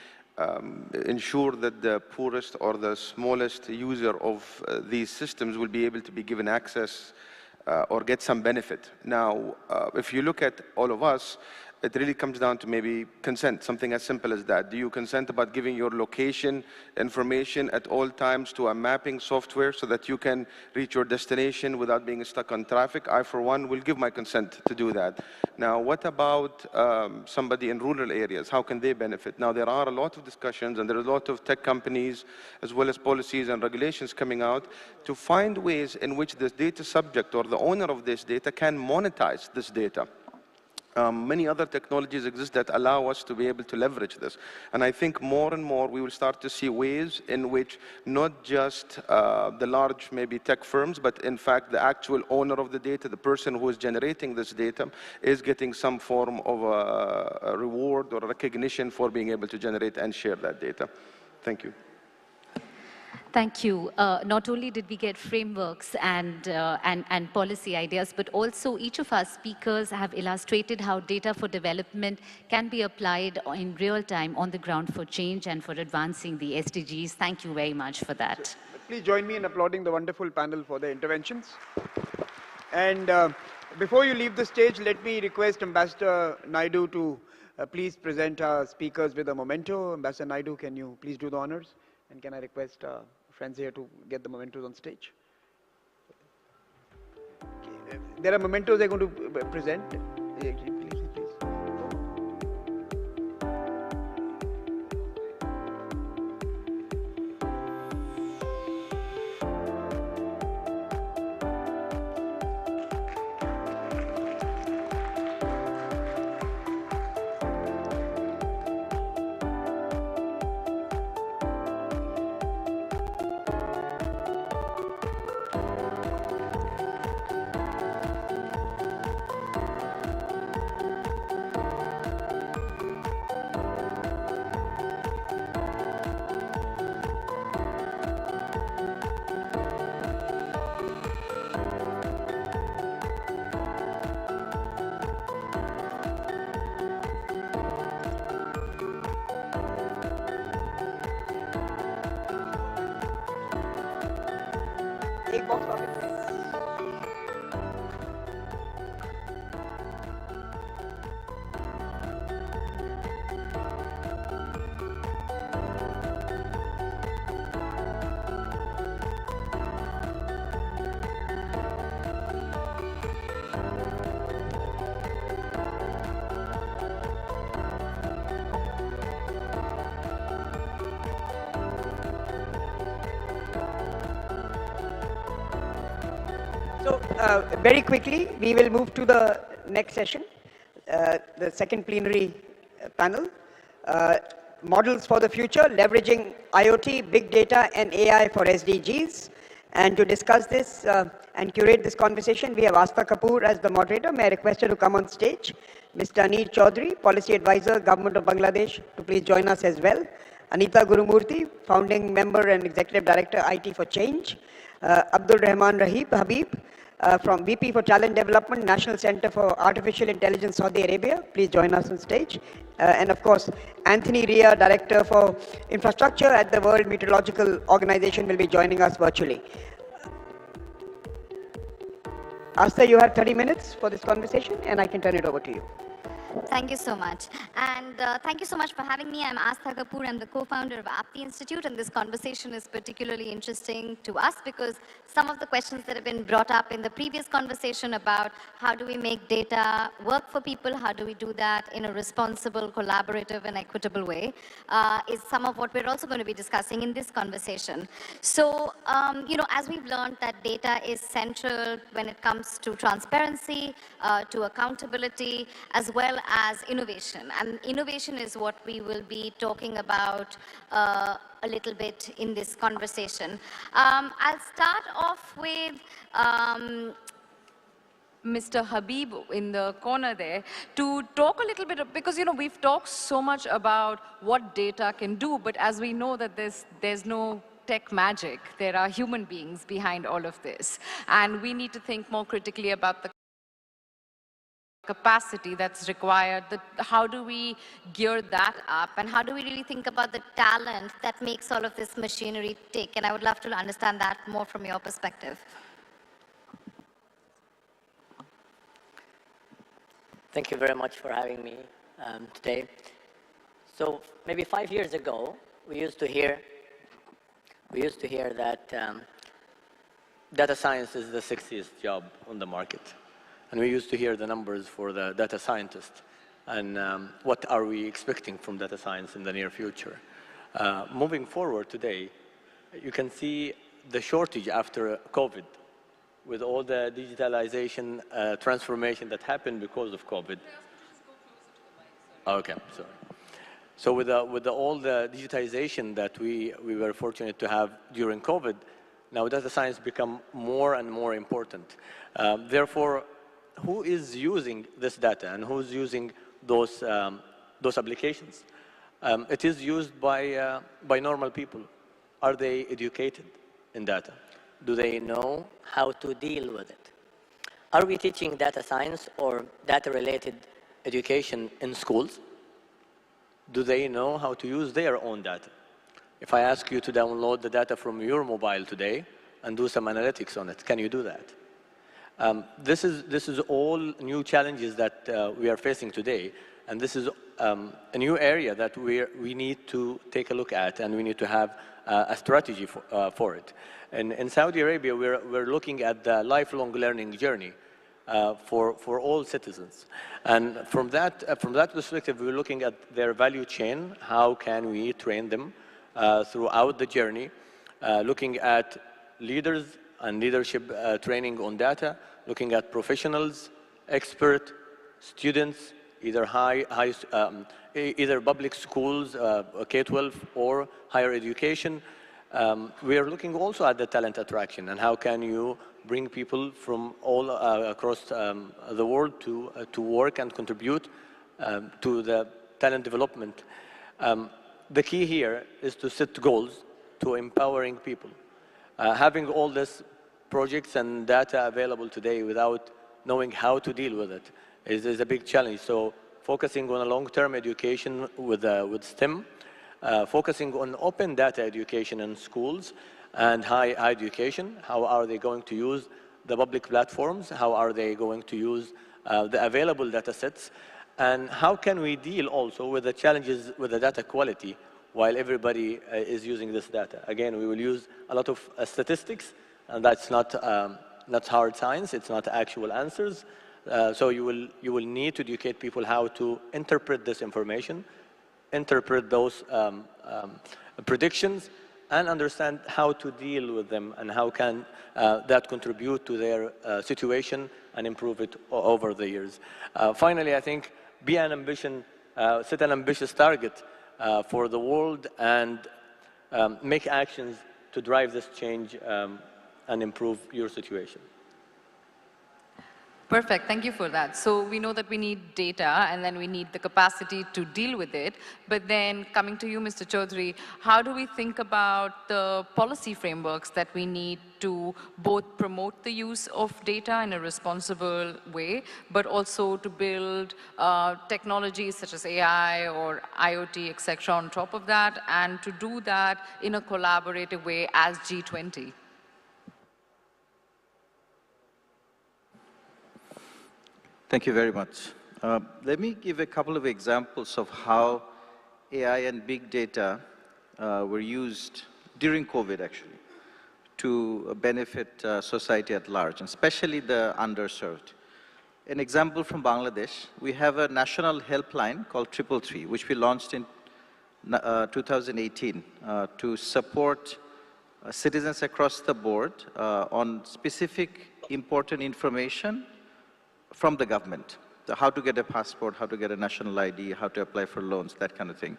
ensure that the poorest or the smallest user of these systems will be able to be given access or get some benefit. Now, if you look at all of us, it really comes down to maybe consent, something as simple as that. Do you consent about giving your location information at all times to a mapping software so that you can reach your destination without being stuck on traffic? I, for one, will give my consent to do that. Now, what about somebody in rural areas? How can they benefit? Now, there are a lot of discussions and there are a lot of tech companies as well as policies and regulations coming out to find ways in which this data subject or the owner of this data can monetize this data. Many other technologies exist that allow us to be able to leverage this. And I think more and more we will start to see ways in which not just the large maybe tech firms, but in fact the actual owner of the data, the person who is generating this data, is getting some form of a reward or recognition for being able to generate and share that data. Thank you.
Thank you. Not only did we get frameworks and policy ideas, but also each of our speakers have illustrated how data for development can be applied in real time on the ground for change and for advancing the SDGs. Thank you very much for that.
Please join me in applauding the wonderful panel for their interventions. And before you leave the stage, let me request Ambassador Naidu to please present our speakers with a memento. Ambassador Naidu, can you please do the honors? And can I request friends here to get the mementos on stage? Okay. There are mementos they're going to present. Please. Very quickly, we will move to the next session, the second plenary panel, Models for the Future, Leveraging IoT, Big Data and AI for SDGs. And to discuss this and curate this conversation, we have Asta Kapoor as the moderator. May I request her to come on stage? Mr. Anil Chaudhary, Policy Advisor, Government of Bangladesh, to please join us as well. Anita Gurumurthy, Founding Member and Executive Director, IT for Change. Abdul Rahman Habib, from VP for Talent Development, National Center for Artificial Intelligence, Saudi Arabia. Please join us on stage. And of course, Anthony Ria, Director for Infrastructure at the World Meteorological Organization, will be joining us virtually. Asta, you have 30 minutes for this conversation, and I can turn it over to you.
Thank you so much. And thank you so much for having me. I'm Asta Kapoor. I'm the co-founder of Apti Institute, and this conversation is particularly interesting to us because some of the questions that have been brought up in the previous conversation about how do we make data work for people, how do we do that in a responsible, collaborative, and equitable way, is some of what we're also going to be discussing in this conversation. So, you know, as we've learned that data is central when it comes to transparency, to accountability, as well as innovation. And innovation is what we will be talking about a little bit in this conversation. I'll start off with
Mr. Habib in the corner there to talk a little bit, because, you know, we've talked so much about what data can do, but as we know that there's no tech magic. There are human beings behind all of this. And we need to think more critically about the capacity that's required. How do we gear that up? And how do we really think about the talent that makes all of this machinery tick? And I would love to understand that more from your perspective.
Thank you very much for having me today. So maybe 5 years ago, we used to hear that data science is the sexiest job on the market. And we used to hear the numbers for the data scientist and what are we expecting from data science in the near future. Moving forward today, you can see the shortage after COVID with all the digitalization transformation that happened because of COVID. Okay, sorry. So with all the digitization that we were fortunate to have during COVID, now data science become more and more important. Therefore, who is using this data and who's using those applications? It is used by normal people. Are they educated in data? Do they know how to deal with it? Are we teaching data science or data-related education in schools? Do they know how to use their own data? If I ask you to download the data from your mobile today and do some analytics on it, can you do that? This is all new challenges that we are facing today, and this is a new area that we need to take a look at, and we need to have a strategy for it. In Saudi Arabia, we're looking at the lifelong learning journey for all citizens, and from that perspective, we're looking at their value chain. How can we train them throughout the journey? Looking at leaders and leadership training on data, looking at professionals, expert, students, either either public schools, K-12, or higher education. We are looking also at the talent attraction and how can you bring people from all across the world to work and contribute to the talent development. The key here is to set goals to empowering people. Having all these projects and data available today without knowing how to deal with it is a big challenge. So focusing on a long-term education with STEM, focusing on open data education in schools and higher education. How are they going to use the public platforms? How are they going to use the available data sets? And how can we deal also with the challenges with the data quality while everybody is using this data? Again, we will use a lot of statistics, and that's not hard science, it's not actual answers. So you will need to educate people how to interpret this information, interpret those predictions, and understand how to deal with them and how can that contribute to their situation and improve it over the years. Finally, I think set an ambitious target for the world and make actions to drive this change and improve your situation.
Perfect, thank you for that. So we know that we need data and then we need the capacity to deal with it. But then coming to you, Mr. Chaudhary, how do we think about the policy frameworks that we need to both promote the use of data in a responsible way, but also to build technologies such as AI or IoT, etc. on top of that, and to do that in a collaborative way as G20?
Thank you very much. Let me give a couple of examples of how AI and big data were used during COVID, actually, to benefit society at large, and especially the underserved. An example from Bangladesh, we have a national helpline called 333, which we launched in 2018 to support citizens across the board on specific important information from the government. So how to get a passport, how to get a national ID, how to apply for loans, that kind of thing.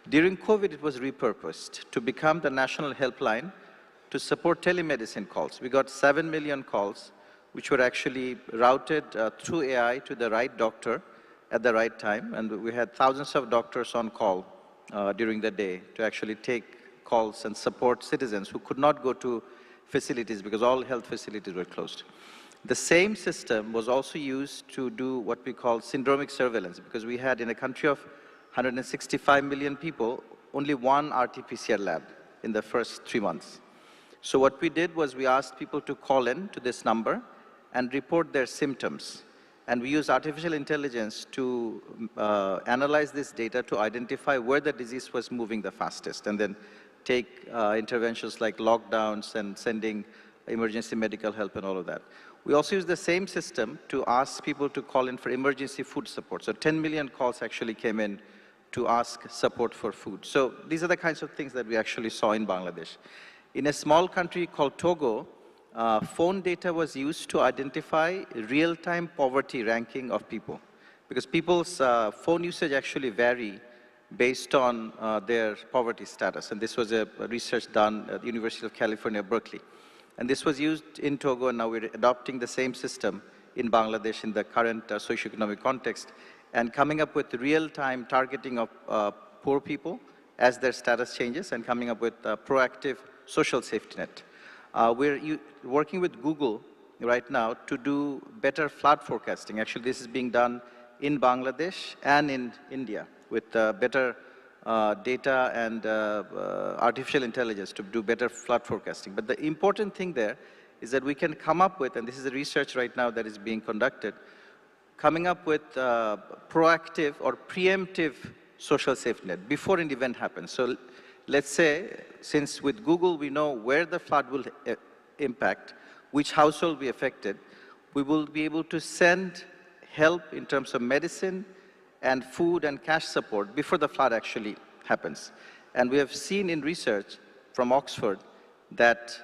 During COVID, it was repurposed to become the national helpline to support telemedicine calls. We got 7 million calls, which were actually routed through AI to the right doctor at the right time. And we had thousands of doctors on call during the day to actually take calls and support citizens who could not go to facilities because all health facilities were closed. The same system was also used to do what we call syndromic surveillance, because we had in a country of 165 million people, only one RT-PCR lab in the first 3 months. So what we did was we asked people to call in to this number and report their symptoms. And we used artificial intelligence to analyze this data to identify where the disease was moving the fastest, and then take interventions like lockdowns and sending emergency medical help and all of that. We also use the same system to ask people to call in for emergency food support. So 10 million calls actually came in to ask support for food. So these are the kinds of things that we actually saw in Bangladesh. In a small country called Togo, phone data was used to identify real-time poverty ranking of people, because people's phone usage actually vary based on their poverty status. And this was a research done at the University of California, Berkeley. And this was used in Togo, and now we're adopting the same system in Bangladesh in the current socioeconomic context, and coming up with real-time targeting of poor people as their status changes, and coming up with a proactive social safety net. We're working with Google right now to do better flood forecasting. Actually, this is being done in Bangladesh and in India with better data and artificial intelligence to do better flood forecasting. But the important thing there is that we can come up with, and this is a research right now that is being conducted, coming up with proactive or preemptive social safety net before an event happens. So let's say, since with Google we know where the flood will impact, which household will be affected, we will be able to send help in terms of medicine and food and cash support before the flood actually happens. And we have seen in research from Oxford that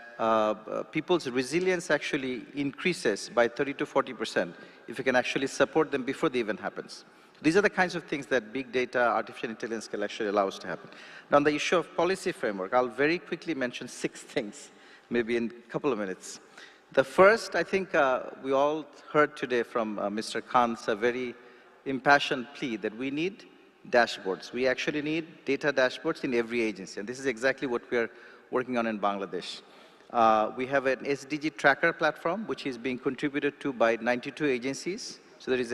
people's resilience actually increases by 30 to 40% if you can actually support them before the event happens. These are the kinds of things that big data, artificial intelligence can actually allow us to happen. Now, on the issue of policy framework, I'll very quickly mention 6 things, maybe in a couple of minutes. The first, I think we all heard today from Mr. Khan's very impassioned plea that we need dashboards. We actually need data dashboards in every agency, and this is exactly what we are working on in Bangladesh. We have an SDG tracker platform, which is being contributed to by 92 agencies. So there is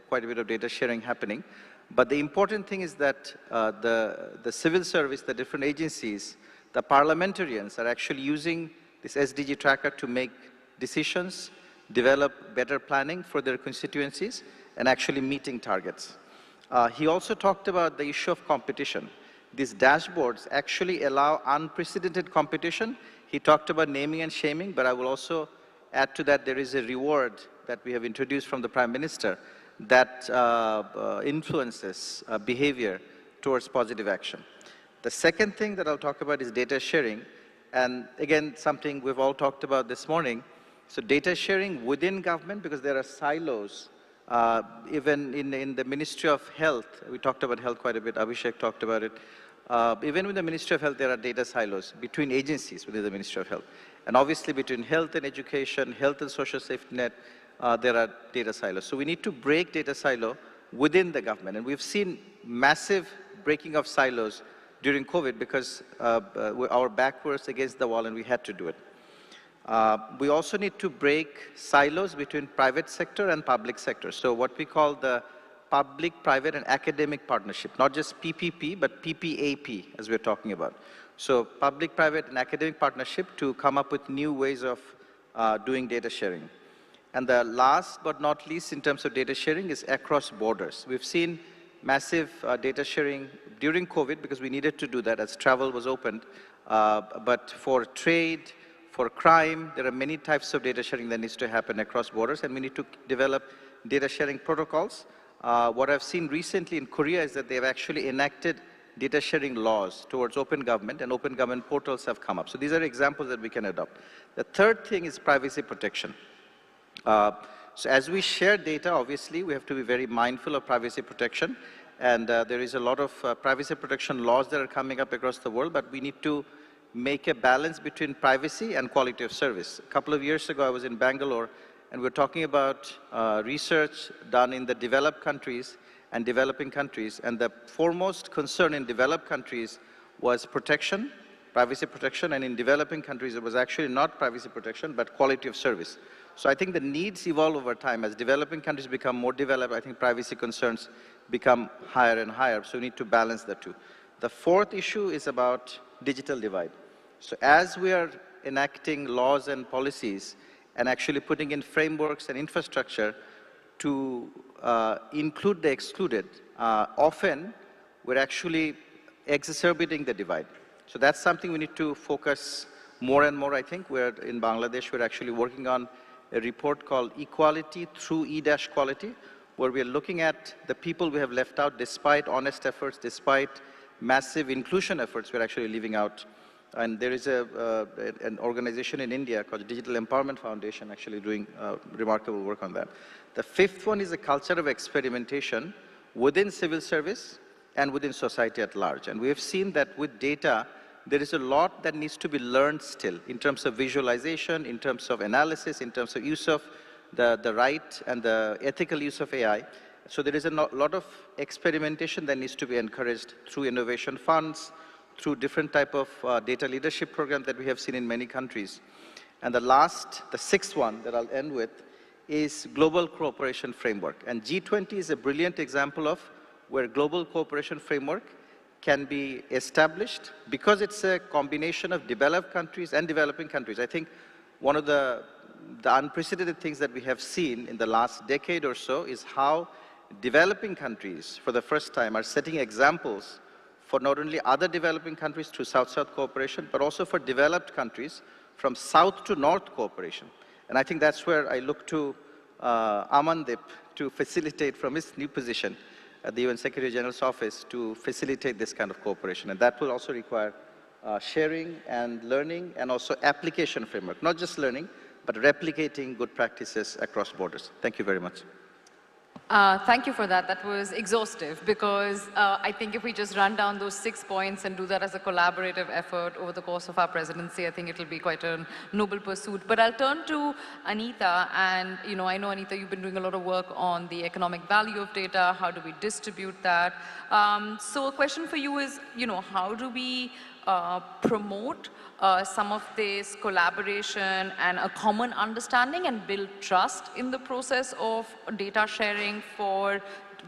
quite a bit of data sharing happening. But the important thing is that the civil service, the different agencies, the parliamentarians are actually using this SDG tracker to make decisions, develop better planning for their constituencies, and actually meeting targets. He also talked about the issue of competition. These dashboards actually allow unprecedented competition. He talked about naming and shaming, but I will also add to that there is a reward that we have introduced from the Prime Minister that influences behavior towards positive action. The second thing that I'll talk about is data sharing, and again, something we've all talked about this morning. So data sharing within government, because there are silos. Even in the Ministry of Health, we talked about health quite a bit, Abhishek talked about it. Even with the Ministry of Health, there are data silos between agencies within the Ministry of Health. And obviously between health and education, health and social safety net, there are data silos. So we need to break data silo within the government. And we've seen massive breaking of silos during COVID because our back was against the wall and we had to do it. We also need to break silos between private sector and public sector. So what we call the public, private, and academic partnership, not just PPP, but PPAP, as we're talking about. So public, private, and academic partnership to come up with new ways of doing data sharing. And the last but not least in terms of data sharing is across borders. We've seen massive data sharing during COVID because we needed to do that as travel was opened. But for trade, for crime, there are many types of data sharing that needs to happen across borders, and we need to develop data sharing protocols. What I've seen recently in Korea is that they've actually enacted data sharing laws towards open government, and open government portals have come up. So these are examples that we can adopt. The third thing is privacy protection. So as we share data, obviously, we have to be very mindful of privacy protection. And there is a lot of privacy protection laws that are coming up across the world, but we need to make a balance between privacy and quality of service. A couple of years ago, I was in Bangalore, and we're talking about research done in the developed countries and developing countries. And the foremost concern in developed countries was protection, privacy protection, and in developing countries, it was actually not privacy protection, but quality of service. So I think the needs evolve over time. As developing countries become more developed, I think privacy concerns become higher and higher, so we need to balance the two. The fourth issue is about digital divide. So as we are enacting laws and policies and actually putting in frameworks and infrastructure to include the excluded, often we're actually exacerbating the divide. So that's something we need to focus more and more, I think. In Bangladesh, we're actually working on a report called Equality Through E-Quality, where we're looking at the people we have left out despite honest efforts, despite massive inclusion efforts we're actually leaving out. And there is an organization in India called the Digital Empowerment Foundation actually doing remarkable work on that. The fifth one is a culture of experimentation within civil service and within society at large. And we have seen that with data, there is a lot that needs to be learned still in terms of visualization, in terms of analysis, in terms of use of the right and the ethical use of AI. So there is a lot of experimentation that needs to be encouraged through innovation funds, through different type of data leadership programs that we have seen in many countries. And the sixth one that I'll end with is global cooperation framework. And G20 is a brilliant example of where global cooperation framework can be established because it's a combination of developed countries and developing countries. I think one of the unprecedented things that we have seen in the last decade or so is how developing countries, for the first time, are setting examples for not only other developing countries through South-South cooperation, but also for developed countries from South to North cooperation. And I think that's where I look to Amandip to facilitate from his new position at the UN Secretary General's office to facilitate this kind of cooperation. And that will also require sharing and learning and also application framework, not just learning, but replicating good practices across borders. Thank you very much.
Thank you for that. That was exhaustive because I think if we just run down those 6 points and do that as a collaborative effort over the course of our presidency, I think it'll be quite a noble pursuit. But I'll turn to Anita, and I know, Anita, you've been doing a lot of work on the economic value of data. How do we distribute that? So a question for you is, how do we promote some of this collaboration and a common understanding and build trust in the process of data sharing for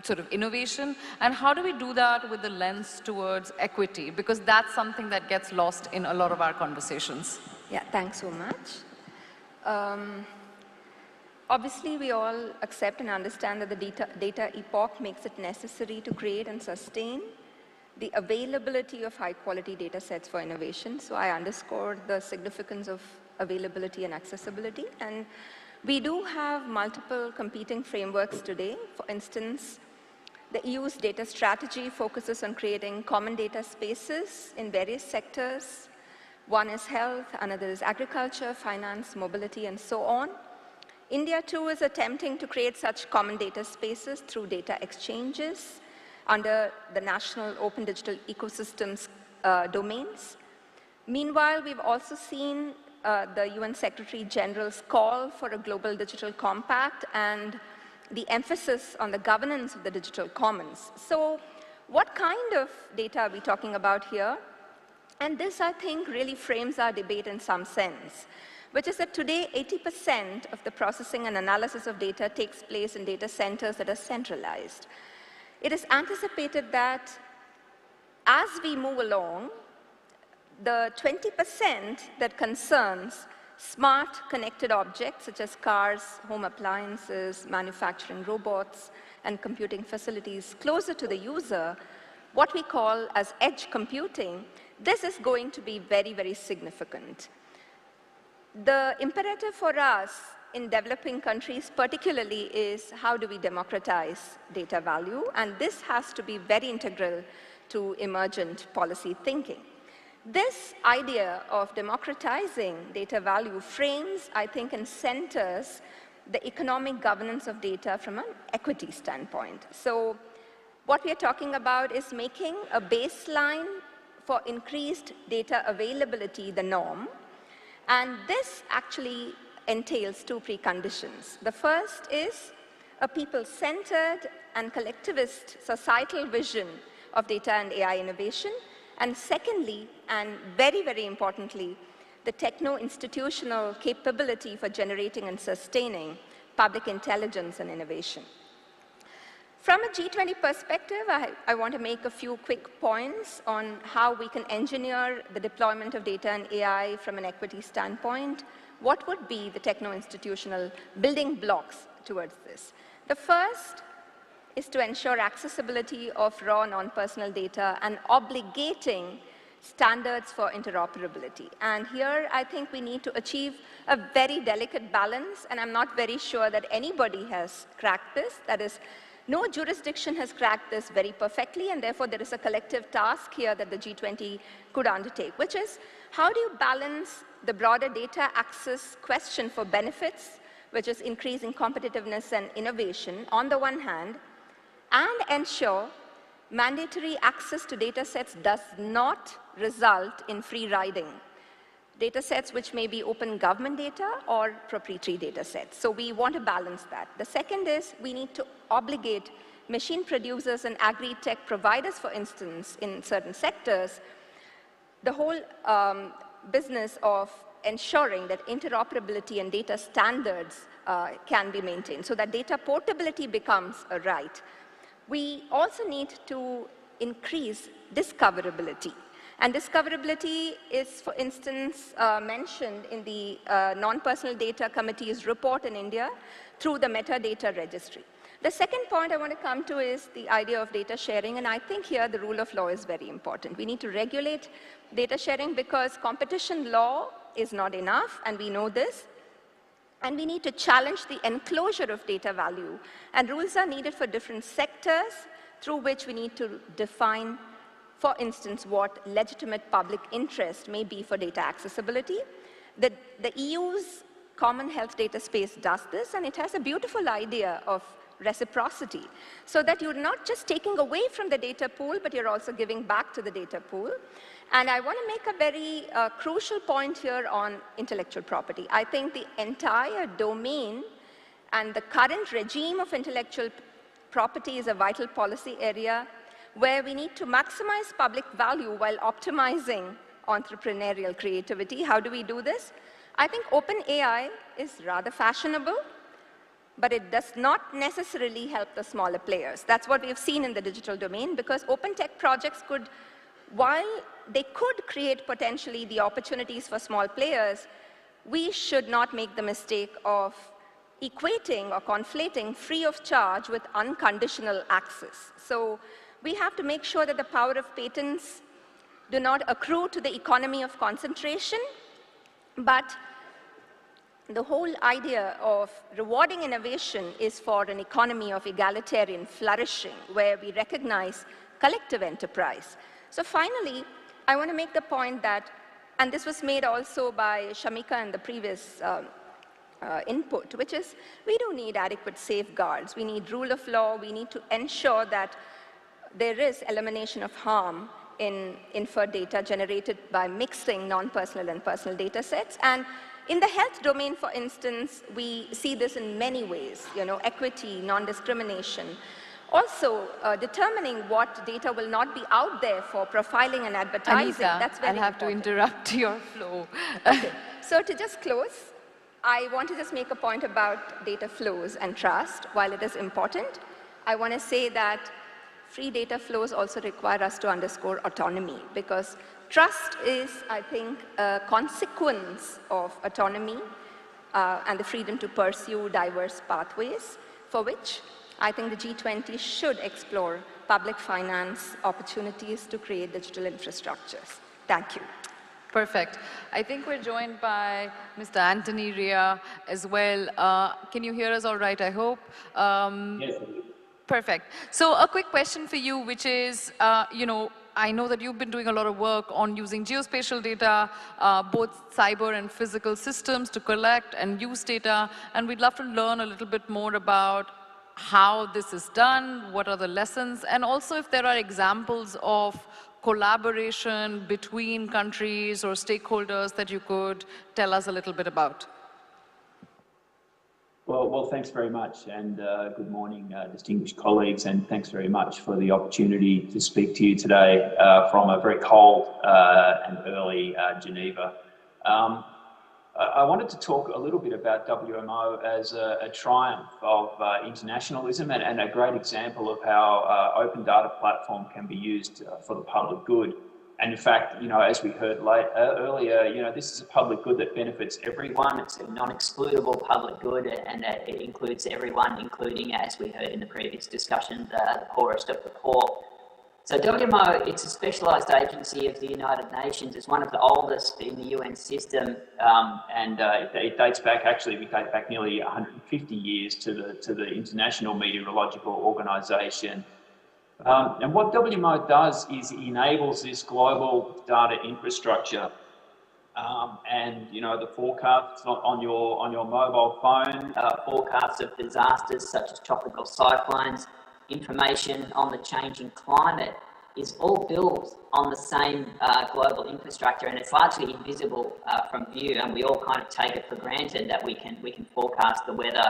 sort of innovation? And how do we do that with the lens towards equity? Because that's something that gets lost in a lot of our conversations.
Yeah, thanks so much. Obviously, we all accept and understand that the data epoch makes it necessary to create and sustain the availability of high-quality data sets for innovation. So I underscore the significance of availability and accessibility. And we do have multiple competing frameworks today. For instance, the EU's data strategy focuses on creating common data spaces in various sectors. One is health, another is agriculture, finance, mobility, and so on. India, too, is attempting to create such common data spaces through data exchanges under the national open digital ecosystems domains. Meanwhile, we've also seen the UN Secretary General's call for a global digital compact and the emphasis on the governance of the digital commons. So what kind of data are we talking about here? And this, I think, really frames our debate in some sense, which is that today 80% of the processing and analysis of data takes place in data centers that are centralized. It is anticipated that as we move along, the 20% that concerns smart connected objects such as cars, home appliances, manufacturing robots, and computing facilities closer to the user, what we call as edge computing, this is going to be very, very significant. The imperative for us in developing countries particularly is how do we democratize data value, and this has to be very integral to emergent policy thinking. This idea of democratizing data value frames, I think, and centers the economic governance of data from an equity standpoint. So what we are talking about is making a baseline for increased data availability the norm, and this actually entails two preconditions. The first is a people-centered and collectivist societal vision of data and AI innovation. And secondly, and very, very importantly, the techno-institutional capability for generating and sustaining public intelligence and innovation. From a G20 perspective, I want to make a few quick points on how we can engineer the deployment of data and AI from an equity standpoint. What would be the techno-institutional building blocks towards this? The first is to ensure accessibility of raw non-personal data and obligating standards for interoperability. And here, I think we need to achieve a very delicate balance, and I'm not very sure that anybody has cracked this. That is, no jurisdiction has cracked this very perfectly, and therefore there is a collective task here that the G20 could undertake, which is how do you balance the broader data access question for benefits, which is increasing competitiveness and innovation on the one hand, and ensure mandatory access to data sets does not result in free riding. Data sets which may be open government data or proprietary data sets. So we want to balance that. The second is we need to obligate machine producers and agri-tech providers, for instance, in certain sectors, the whole business of ensuring that interoperability and data standards can be maintained so that data portability becomes a right. We also need to increase discoverability. And discoverability is, for instance, mentioned in the Non-Personal Data Committee's report in India through the metadata registry. The second point I want to come to is the idea of data sharing, and I think here the rule of law is very important. We need to regulate data sharing because competition law is not enough, and we know this. And we need to challenge the enclosure of data value. And rules are needed for different sectors through which we need to define, for instance, what legitimate public interest may be for data accessibility. The EU's Common Health Data Space does this, and it has a beautiful idea of reciprocity, so that you're not just taking away from the data pool, but you're also giving back to the data pool. And I want to make a very crucial point here on intellectual property. I think the entire domain and the current regime of intellectual property is a vital policy area where we need to maximize public value while optimizing entrepreneurial creativity. How do we do this? I think OpenAI is rather fashionable, but it does not necessarily help the smaller players. That's what we've seen in the digital domain, because open tech projects could, while they could create potentially the opportunities for small players, we should not make the mistake of equating or conflating free of charge with unconditional access. So we have to make sure that the power of patents do not accrue to the economy of concentration, but the whole idea of rewarding innovation is for an economy of egalitarian flourishing, where we recognize collective enterprise. So finally, I want to make the point that, and this was made also by Shamika in the previous input, which is we do need adequate safeguards. We need rule of law. We need to ensure that there is elimination of harm in inferred data generated by mixing non-personal and personal data sets. And in the health domain, for instance, we see this in many ways, equity, non-discrimination. Also, determining what data will not be out there for profiling and advertising.
Anita,
that's very
I'll have
important.
to interrupt your flow.
Okay. So to just close, I want to just make a point about data flows and trust. While it is important, I want to say that free data flows also require us to underscore autonomy, because trust is, I think, a consequence of autonomy and the freedom to pursue diverse pathways, for which I think the G20 should explore public finance opportunities to create digital infrastructures. Thank you.
Perfect. I think we're joined by Mr. Anthony Ria as well. Can you hear us all right, I hope?
Yes.
Perfect. So a quick question for you, which is, I know that you've been doing a lot of work on using geospatial data, both cyber and physical systems to collect and use data, and we'd love to learn a little bit more about how this is done, what are the lessons, and also if there are examples of collaboration between countries or stakeholders that you could tell us a little bit about.
Well, thanks very much, and good morning, distinguished colleagues, and thanks very much for the opportunity to speak to you today from a very cold and early Geneva. I wanted to talk a little bit about WMO as a triumph of internationalism and a great example of how open data platform can be used for the public good. And in fact, as we heard earlier, this is a public good that benefits everyone. It's a non-excludable public good, and it includes everyone, including, as we heard in the previous discussion, the poorest of the poor. So WMO, it's a specialised agency of the United Nations. It's one of the oldest in the UN system, and it dates back, actually, we date back nearly 150 years to the International Meteorological Organisation. And what WMO does is it enables this global data infrastructure, and the forecasts on your mobile phone, forecasts of disasters such as tropical cyclones, information on the changing climate is all built on the same global infrastructure, and it's largely invisible from view, and we all kind of take it for granted that we can forecast the weather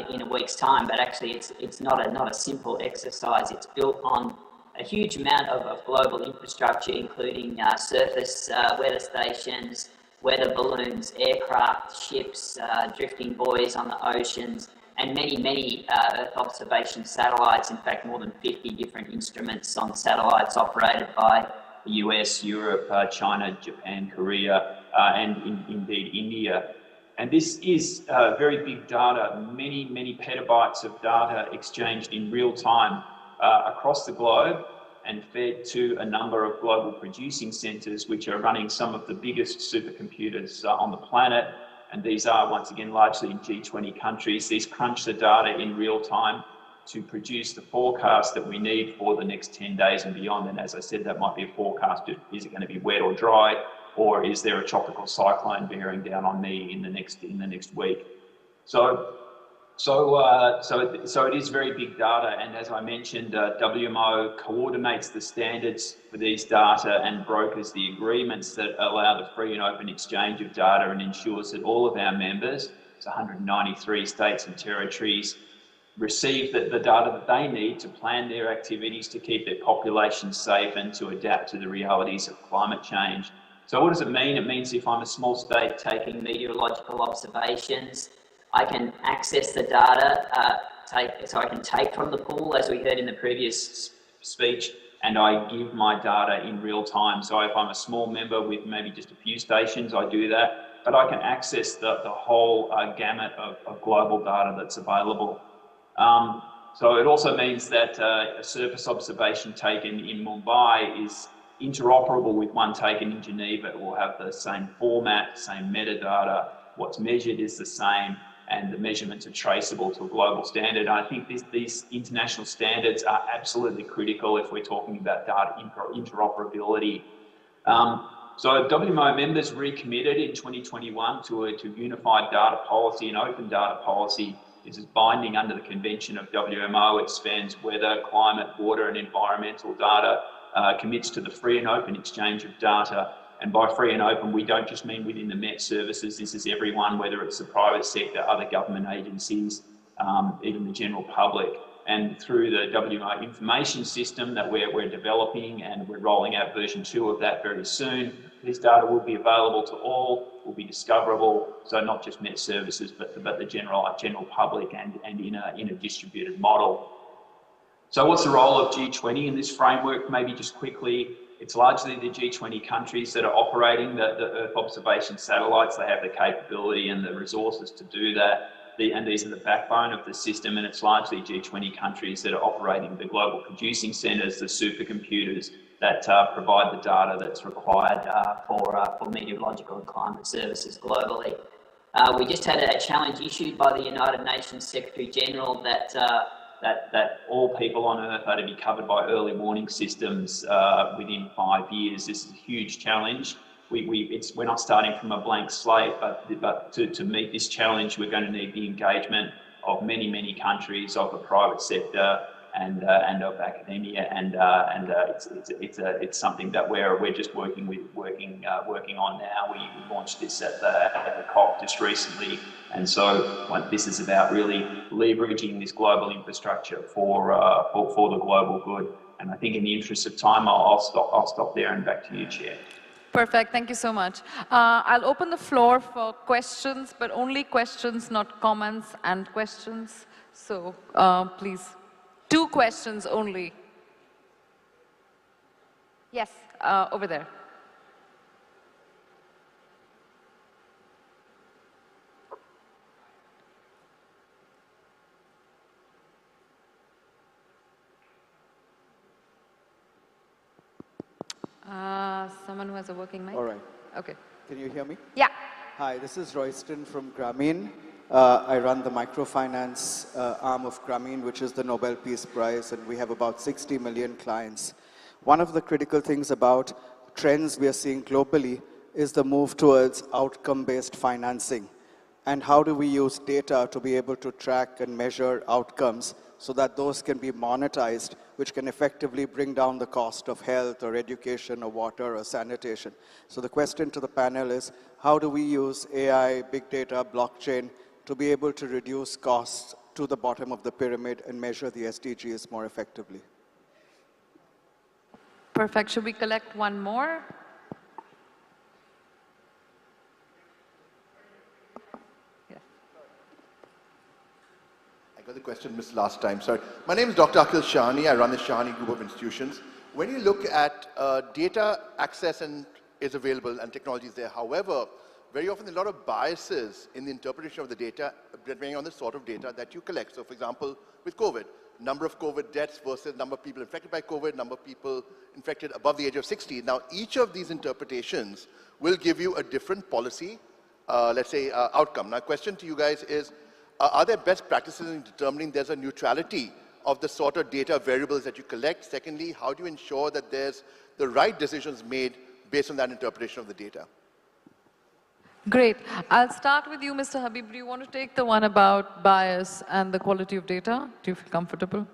in a week's time, but actually it's not a simple exercise. It's built on a huge amount of global infrastructure, including surface weather stations, weather balloons, aircraft, ships, drifting buoys on the oceans, and many Earth observation satellites. In fact, more than 50 different instruments on satellites operated by the US, Europe, China, Japan, Korea, and indeed India. And this is very big data, many petabytes of data exchanged in real time across the globe and fed to a number of global producing centres, which are running some of the biggest supercomputers on the planet. And these are, once again, largely in G20 countries. These crunch the data in real time to produce the forecast that we need for the next 10 days and beyond. And as I said, that might be a forecast. Is it going to be wet or dry? Or is there a tropical cyclone bearing down on me in the next week? So it is very big data, and as I mentioned, WMO coordinates the standards for these data and brokers the agreements that allow the free and open exchange of data and ensures that all of our members, it's 193 states and territories, receive the data that they need to plan their activities, to keep their populations safe and to adapt to the realities of climate change. So what does it mean? It means if I'm a small state taking meteorological observations, I can access the data, so I can take from the pool, as we heard in the previous speech, and I give my data in real time. So if I'm a small member with maybe just a few stations, I do that, but I can access the whole gamut of global data that's available. So it also means that a surface observation taken in Mumbai is interoperable with one taken in Geneva. It will have the same format, same metadata, what's measured is the same, and the measurements are traceable to a global standard. And I think these international standards are absolutely critical if we're talking about data interoperability. So WMO members recommitted in 2021 to a unified data policy, and open data policy. This is binding under the convention of WMO. It spans weather, climate, water and environmental data, commits to the free and open exchange of data. And by free and open, we don't just mean within the Met services. This is everyone, whether it's the private sector, other government agencies, even the general public. And through the WMO information system that we're developing, and we're rolling out version 2 of that very soon, this data will be available to all, will be discoverable. So not just Met services, but the general public, and in a distributed model. So what's the role of G20 in this framework? Maybe just quickly, it's largely the G20 countries that are operating the Earth observation satellites. They have the capability and the resources to do that. And these are the backbone of the system, and it's largely G20 countries that are operating the global producing centres, the supercomputers that provide the data that's required for meteorological and climate services globally. We just had a challenge issued by the United Nations Secretary General that all people on Earth are to be covered by early warning systems within 5 years. This is a huge challenge. We're not starting from a blank slate, but to meet this challenge, we're going to need the engagement of many countries, of the private sector, of academia, and it's something that we're just working on now. We launched this at the COP just recently, and so this is about really leveraging this global infrastructure for the global good. And I think in the interest of time, I'll stop there, and back to you, Chair.
Perfect, thank you so much. I'll open the floor for questions, but only questions, not comments and questions. So please, 2 questions only. Yes, over there. Someone who has a working mic?
All right.
Okay.
Can you hear me?
Yeah.
Hi, this is Royston from Grameen. I run the microfinance arm of Grameen, which is the Nobel Peace Prize, and we have about 60 million clients. One of the critical things about trends we are seeing globally is the move towards outcome-based financing. And how do we use data to be able to track and measure outcomes so that those can be monetized, which can effectively bring down the cost of health or education or water or sanitation. So the question to the panel is, how do we use AI, big data, blockchain to be able to reduce costs to the bottom of the pyramid and measure the SDGs more effectively?
Perfect. Should we collect one more?
I got the question missed last time, sorry. My name is Dr. Akhil Shahani. I run the Shahani Group of Institutions. When you look at data access is available and technology is there, however, very often there are a lot of biases in the interpretation of the data depending on the sort of data that you collect. So for example, with COVID, number of COVID deaths versus number of people infected by COVID, number of people infected above the age of 60. Now, each of these interpretations will give you a different policy, let's say, outcome. Now, question to you guys is, are there best practices in determining there's a neutrality of the sort of data variables that you collect? Secondly, how do you ensure that there's the right decisions made based on that interpretation of the data?
Great. I'll start with you, Mr. Habib. Do you want to take the one about bias and the quality of data? Do you feel comfortable?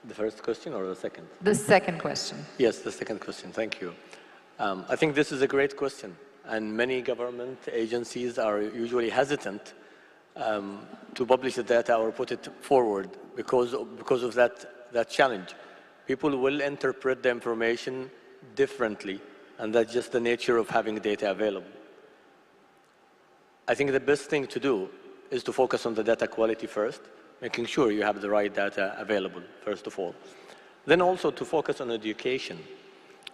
The first question or the second?
The second question.
Yes, the second question. Thank you. I think this is a great question. And many government agencies are usually hesitant to publish the data or put it forward because of that challenge. People will interpret the information differently, and that's just the nature of having data available. I think the best thing to do is to focus on the data quality first, making sure you have the right data available, first of all. Then also to focus on education.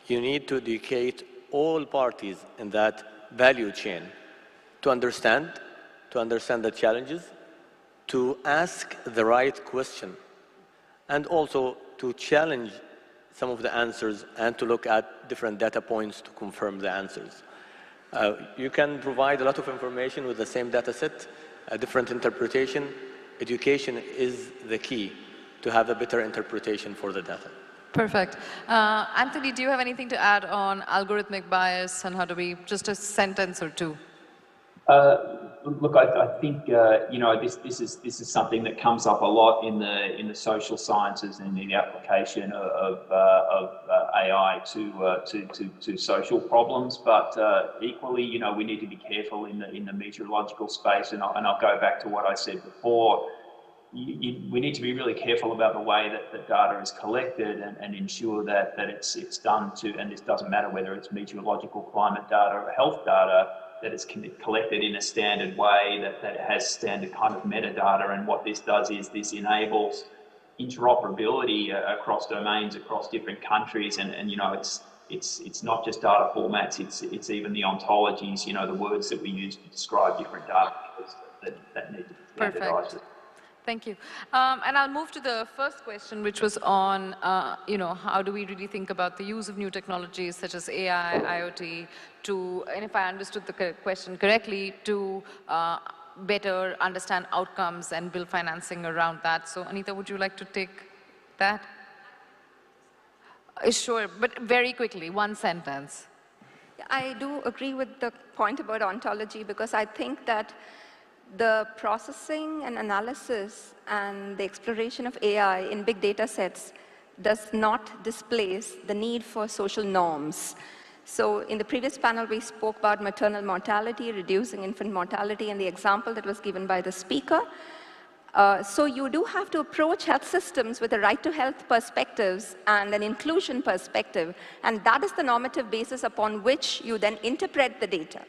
You need to educate all parties in that value chain to understand the challenges, to ask the right question, and also to challenge some of the answers and to look at different data points to confirm the answers. You can provide a lot of information with the same data set, a different interpretation. Education is the key to have a better interpretation for the data.
Perfect. Anthony, do you have anything to add on algorithmic bias and how do we, just a sentence or two?
Look, I think this is something that comes up a lot in the social sciences and in the application of AI to social problems. But equally, we need to be careful in the meteorological space. And I'll go back to what I said before. We need to be really careful about the way that the data is collected and ensure that it's done to, and this doesn't matter whether it's meteorological, climate data or health data, that it's collected in a standard way, that it has standard kind of metadata. And what this does is this enables interoperability across domains, across different countries. And it's not just data formats, it's even the ontologies, the words that we use to describe different data that need to be standardized.
Perfect. Thank you. And I'll move to the first question, which was on, how do we really think about the use of new technologies such as AI, IoT, and if I understood the question correctly, to better understand outcomes and build financing around that. So Anita, would you like to take that? Sure, but very quickly, one sentence.
I do agree with the point about ontology, because I think that the processing and analysis and the exploration of AI in big data sets does not displace the need for social norms. So in the previous panel, we spoke about maternal mortality, reducing infant mortality, and the example that was given by the speaker. So you do have to approach health systems with a right to health perspectives and an inclusion perspective, and that is the normative basis upon which you then interpret the data.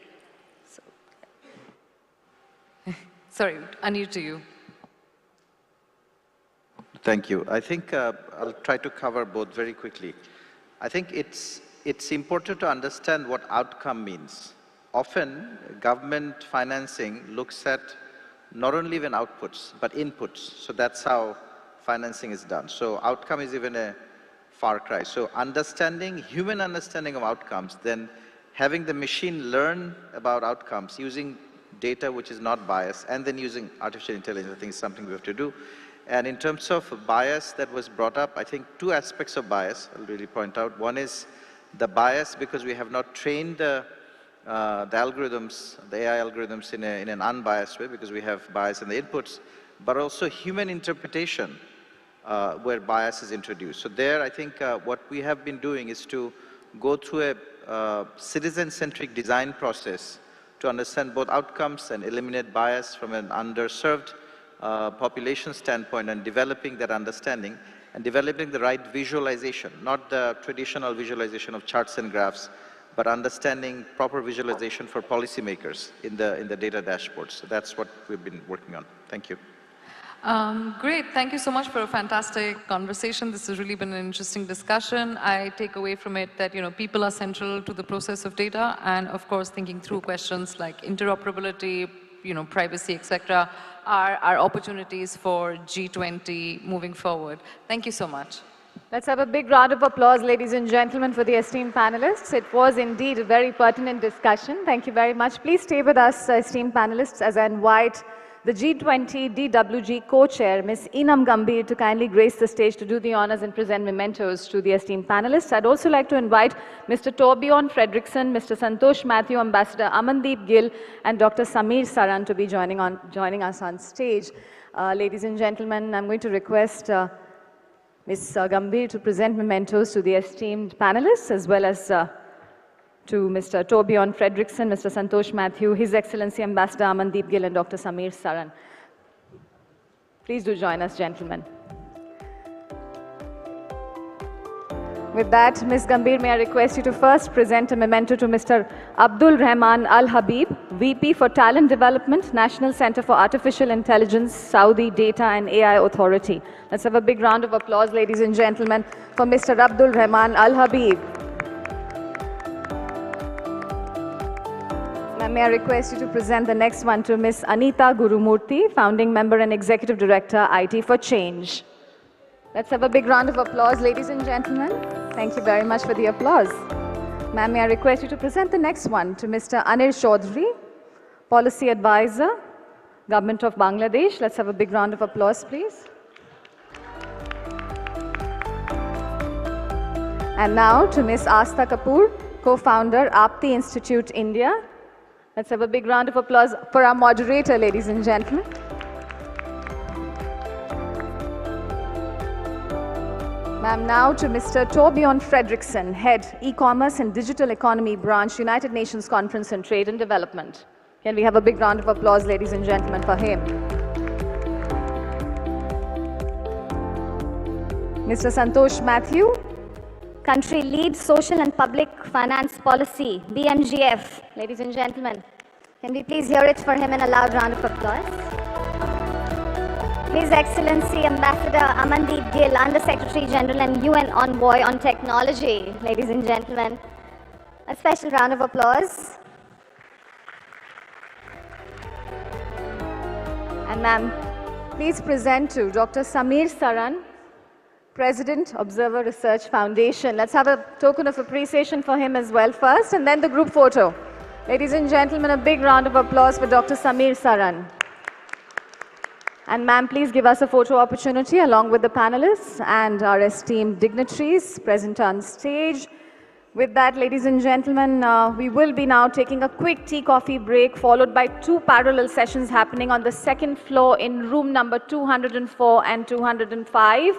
So.
Sorry, unmute to you.
Thank you. I think I'll try to cover both very quickly. I think it's important to understand what outcome means. Often, government financing looks at not only even outputs, but inputs. So that's how financing is done. So outcome is even a far cry. So human understanding of outcomes, then having the machine learn about outcomes using data which is not biased, and then using artificial intelligence, I think is something we have to do. And in terms of bias that was brought up, I think two aspects of bias I'll really point out. One is the bias because we have not trained the algorithms, the AI algorithms in an unbiased way because we have bias in the inputs, but also human interpretation where bias is introduced. So there, I think what we have been doing is to go through a citizen-centric design process to understand both outcomes and eliminate bias from an underserved population standpoint, and developing that understanding and developing the right visualization, not the traditional visualization of charts and graphs, but understanding proper visualization for policymakers in the data dashboards. So that's what we've been working on. Thank you.
Great. Thank you so much for a fantastic conversation. This has really been an interesting discussion. I take away from it that, people are central to the process of data, and of course, thinking through questions like interoperability, privacy, etc., are opportunities for G20 moving forward. Thank you so much.
Let's have a big round of applause, ladies and gentlemen, for the esteemed panelists. It was indeed a very pertinent discussion. Thank you very much. Please stay with us, esteemed panelists, as I invite the G20 DWG co-chair, Ms. Enam Gambhir, to kindly grace the stage to do the honors and present mementos to the esteemed panelists. I'd also like to invite Mr. Torbjorn Fredrickson, Mr. Santosh Matthew, Ambassador Amandeep Gill, and Dr. Sameer Saran to be joining us on stage. Ladies and gentlemen, I'm going to request Ms. Gambhir to present mementos to the esteemed panelists, as well as to Mr. Torbjorn Fredrickson, Mr. Santosh Matthew, His Excellency Ambassador Amandeep Gill, and Dr. Sameer Saran. Please do join us, gentlemen. With that, Ms. Gambhir, may I request you to first present a memento to Mr. Abdul Rahman Al Habib, VP for Talent Development, National Center for Artificial Intelligence, Saudi Data and AI Authority. Let's have a big round of applause, ladies and gentlemen, for Mr. Abdul Rahman Al Habib. May I request you to present the next one to Ms. Anita Gurumurthy, Founding Member and Executive Director, IT for Change. Let's have a big round of applause, ladies and gentlemen. Thank you very much for the applause. Ma'am, may I request you to present the next one to Mr. Anil Chaudhary, Policy Advisor, Government of Bangladesh. Let's have a big round of applause, please. And now to Ms. Asta Kapoor, Co-Founder, Apti Institute, India. Let's have a big round of applause for our moderator, ladies and gentlemen. Ma'am, now to Mr. Torbjorn Fredrickson, Head, E-Commerce and Digital Economy Branch, United Nations Conference on Trade and Development. Can we have a big round of applause, ladies and gentlemen, for him? Mr. Santosh Matthew,
Country Lead Social and Public Finance Policy, BMGF. Ladies and gentlemen, can we please hear it for him in a loud round of applause? His Excellency Ambassador Amandeep Gill, Under Secretary General and UN Envoy on Technology. Ladies and gentlemen, a special round of applause.
And ma'am, please present to Dr. Sameer Saran, President, Observer Research Foundation. Let's have a token of appreciation for him as well first, and then the group photo. Ladies and gentlemen, a big round of applause for Dr. Sameer Saran. And ma'am, please give us a photo opportunity along with the panelists and our esteemed dignitaries present on stage. With that, ladies and gentlemen, we will be now taking a quick tea-coffee break, followed by 2 parallel sessions happening on the second floor in room number 204 and 205,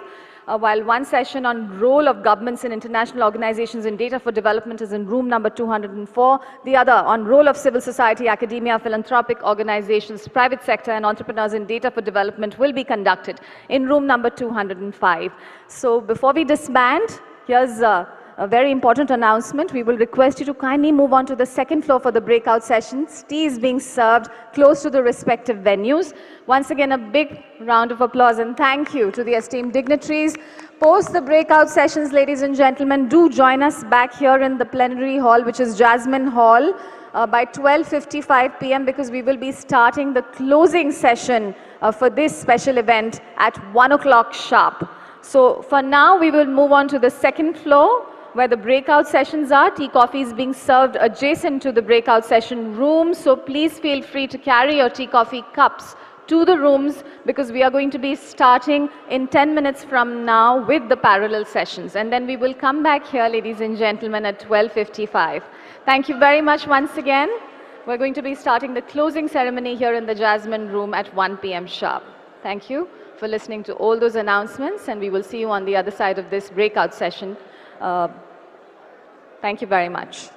while one session on role of governments and international organizations in data for development is in room number 204. The other on role of civil society, academia, philanthropic organizations, private sector, and entrepreneurs in data for development will be conducted in room number 205. So before we disband, here's a very important announcement. We will request you to kindly move on to the second floor for the breakout sessions. Tea is being served close to the respective venues. Once again, a big round of applause and thank you to the esteemed dignitaries. Post the breakout sessions, ladies and gentlemen, do join us back here in the plenary hall, which is Jasmine Hall, by 12:55 p.m. because we will be starting the closing session for this special event at 1 o'clock sharp. So for now, we will move on to the second floor, where the breakout sessions are. Tea coffee is being served adjacent to the breakout session room. So please feel free to carry your tea coffee cups to the rooms because we are going to be starting in 10 minutes from now with the parallel sessions. And then we will come back here, ladies and gentlemen, at 12:55. Thank you very much once again. We're going to be starting the closing ceremony here in the Jasmine room at 1 p.m. sharp. Thank you for listening to all those announcements, and we will see you on the other side of this breakout session. Thank you very much.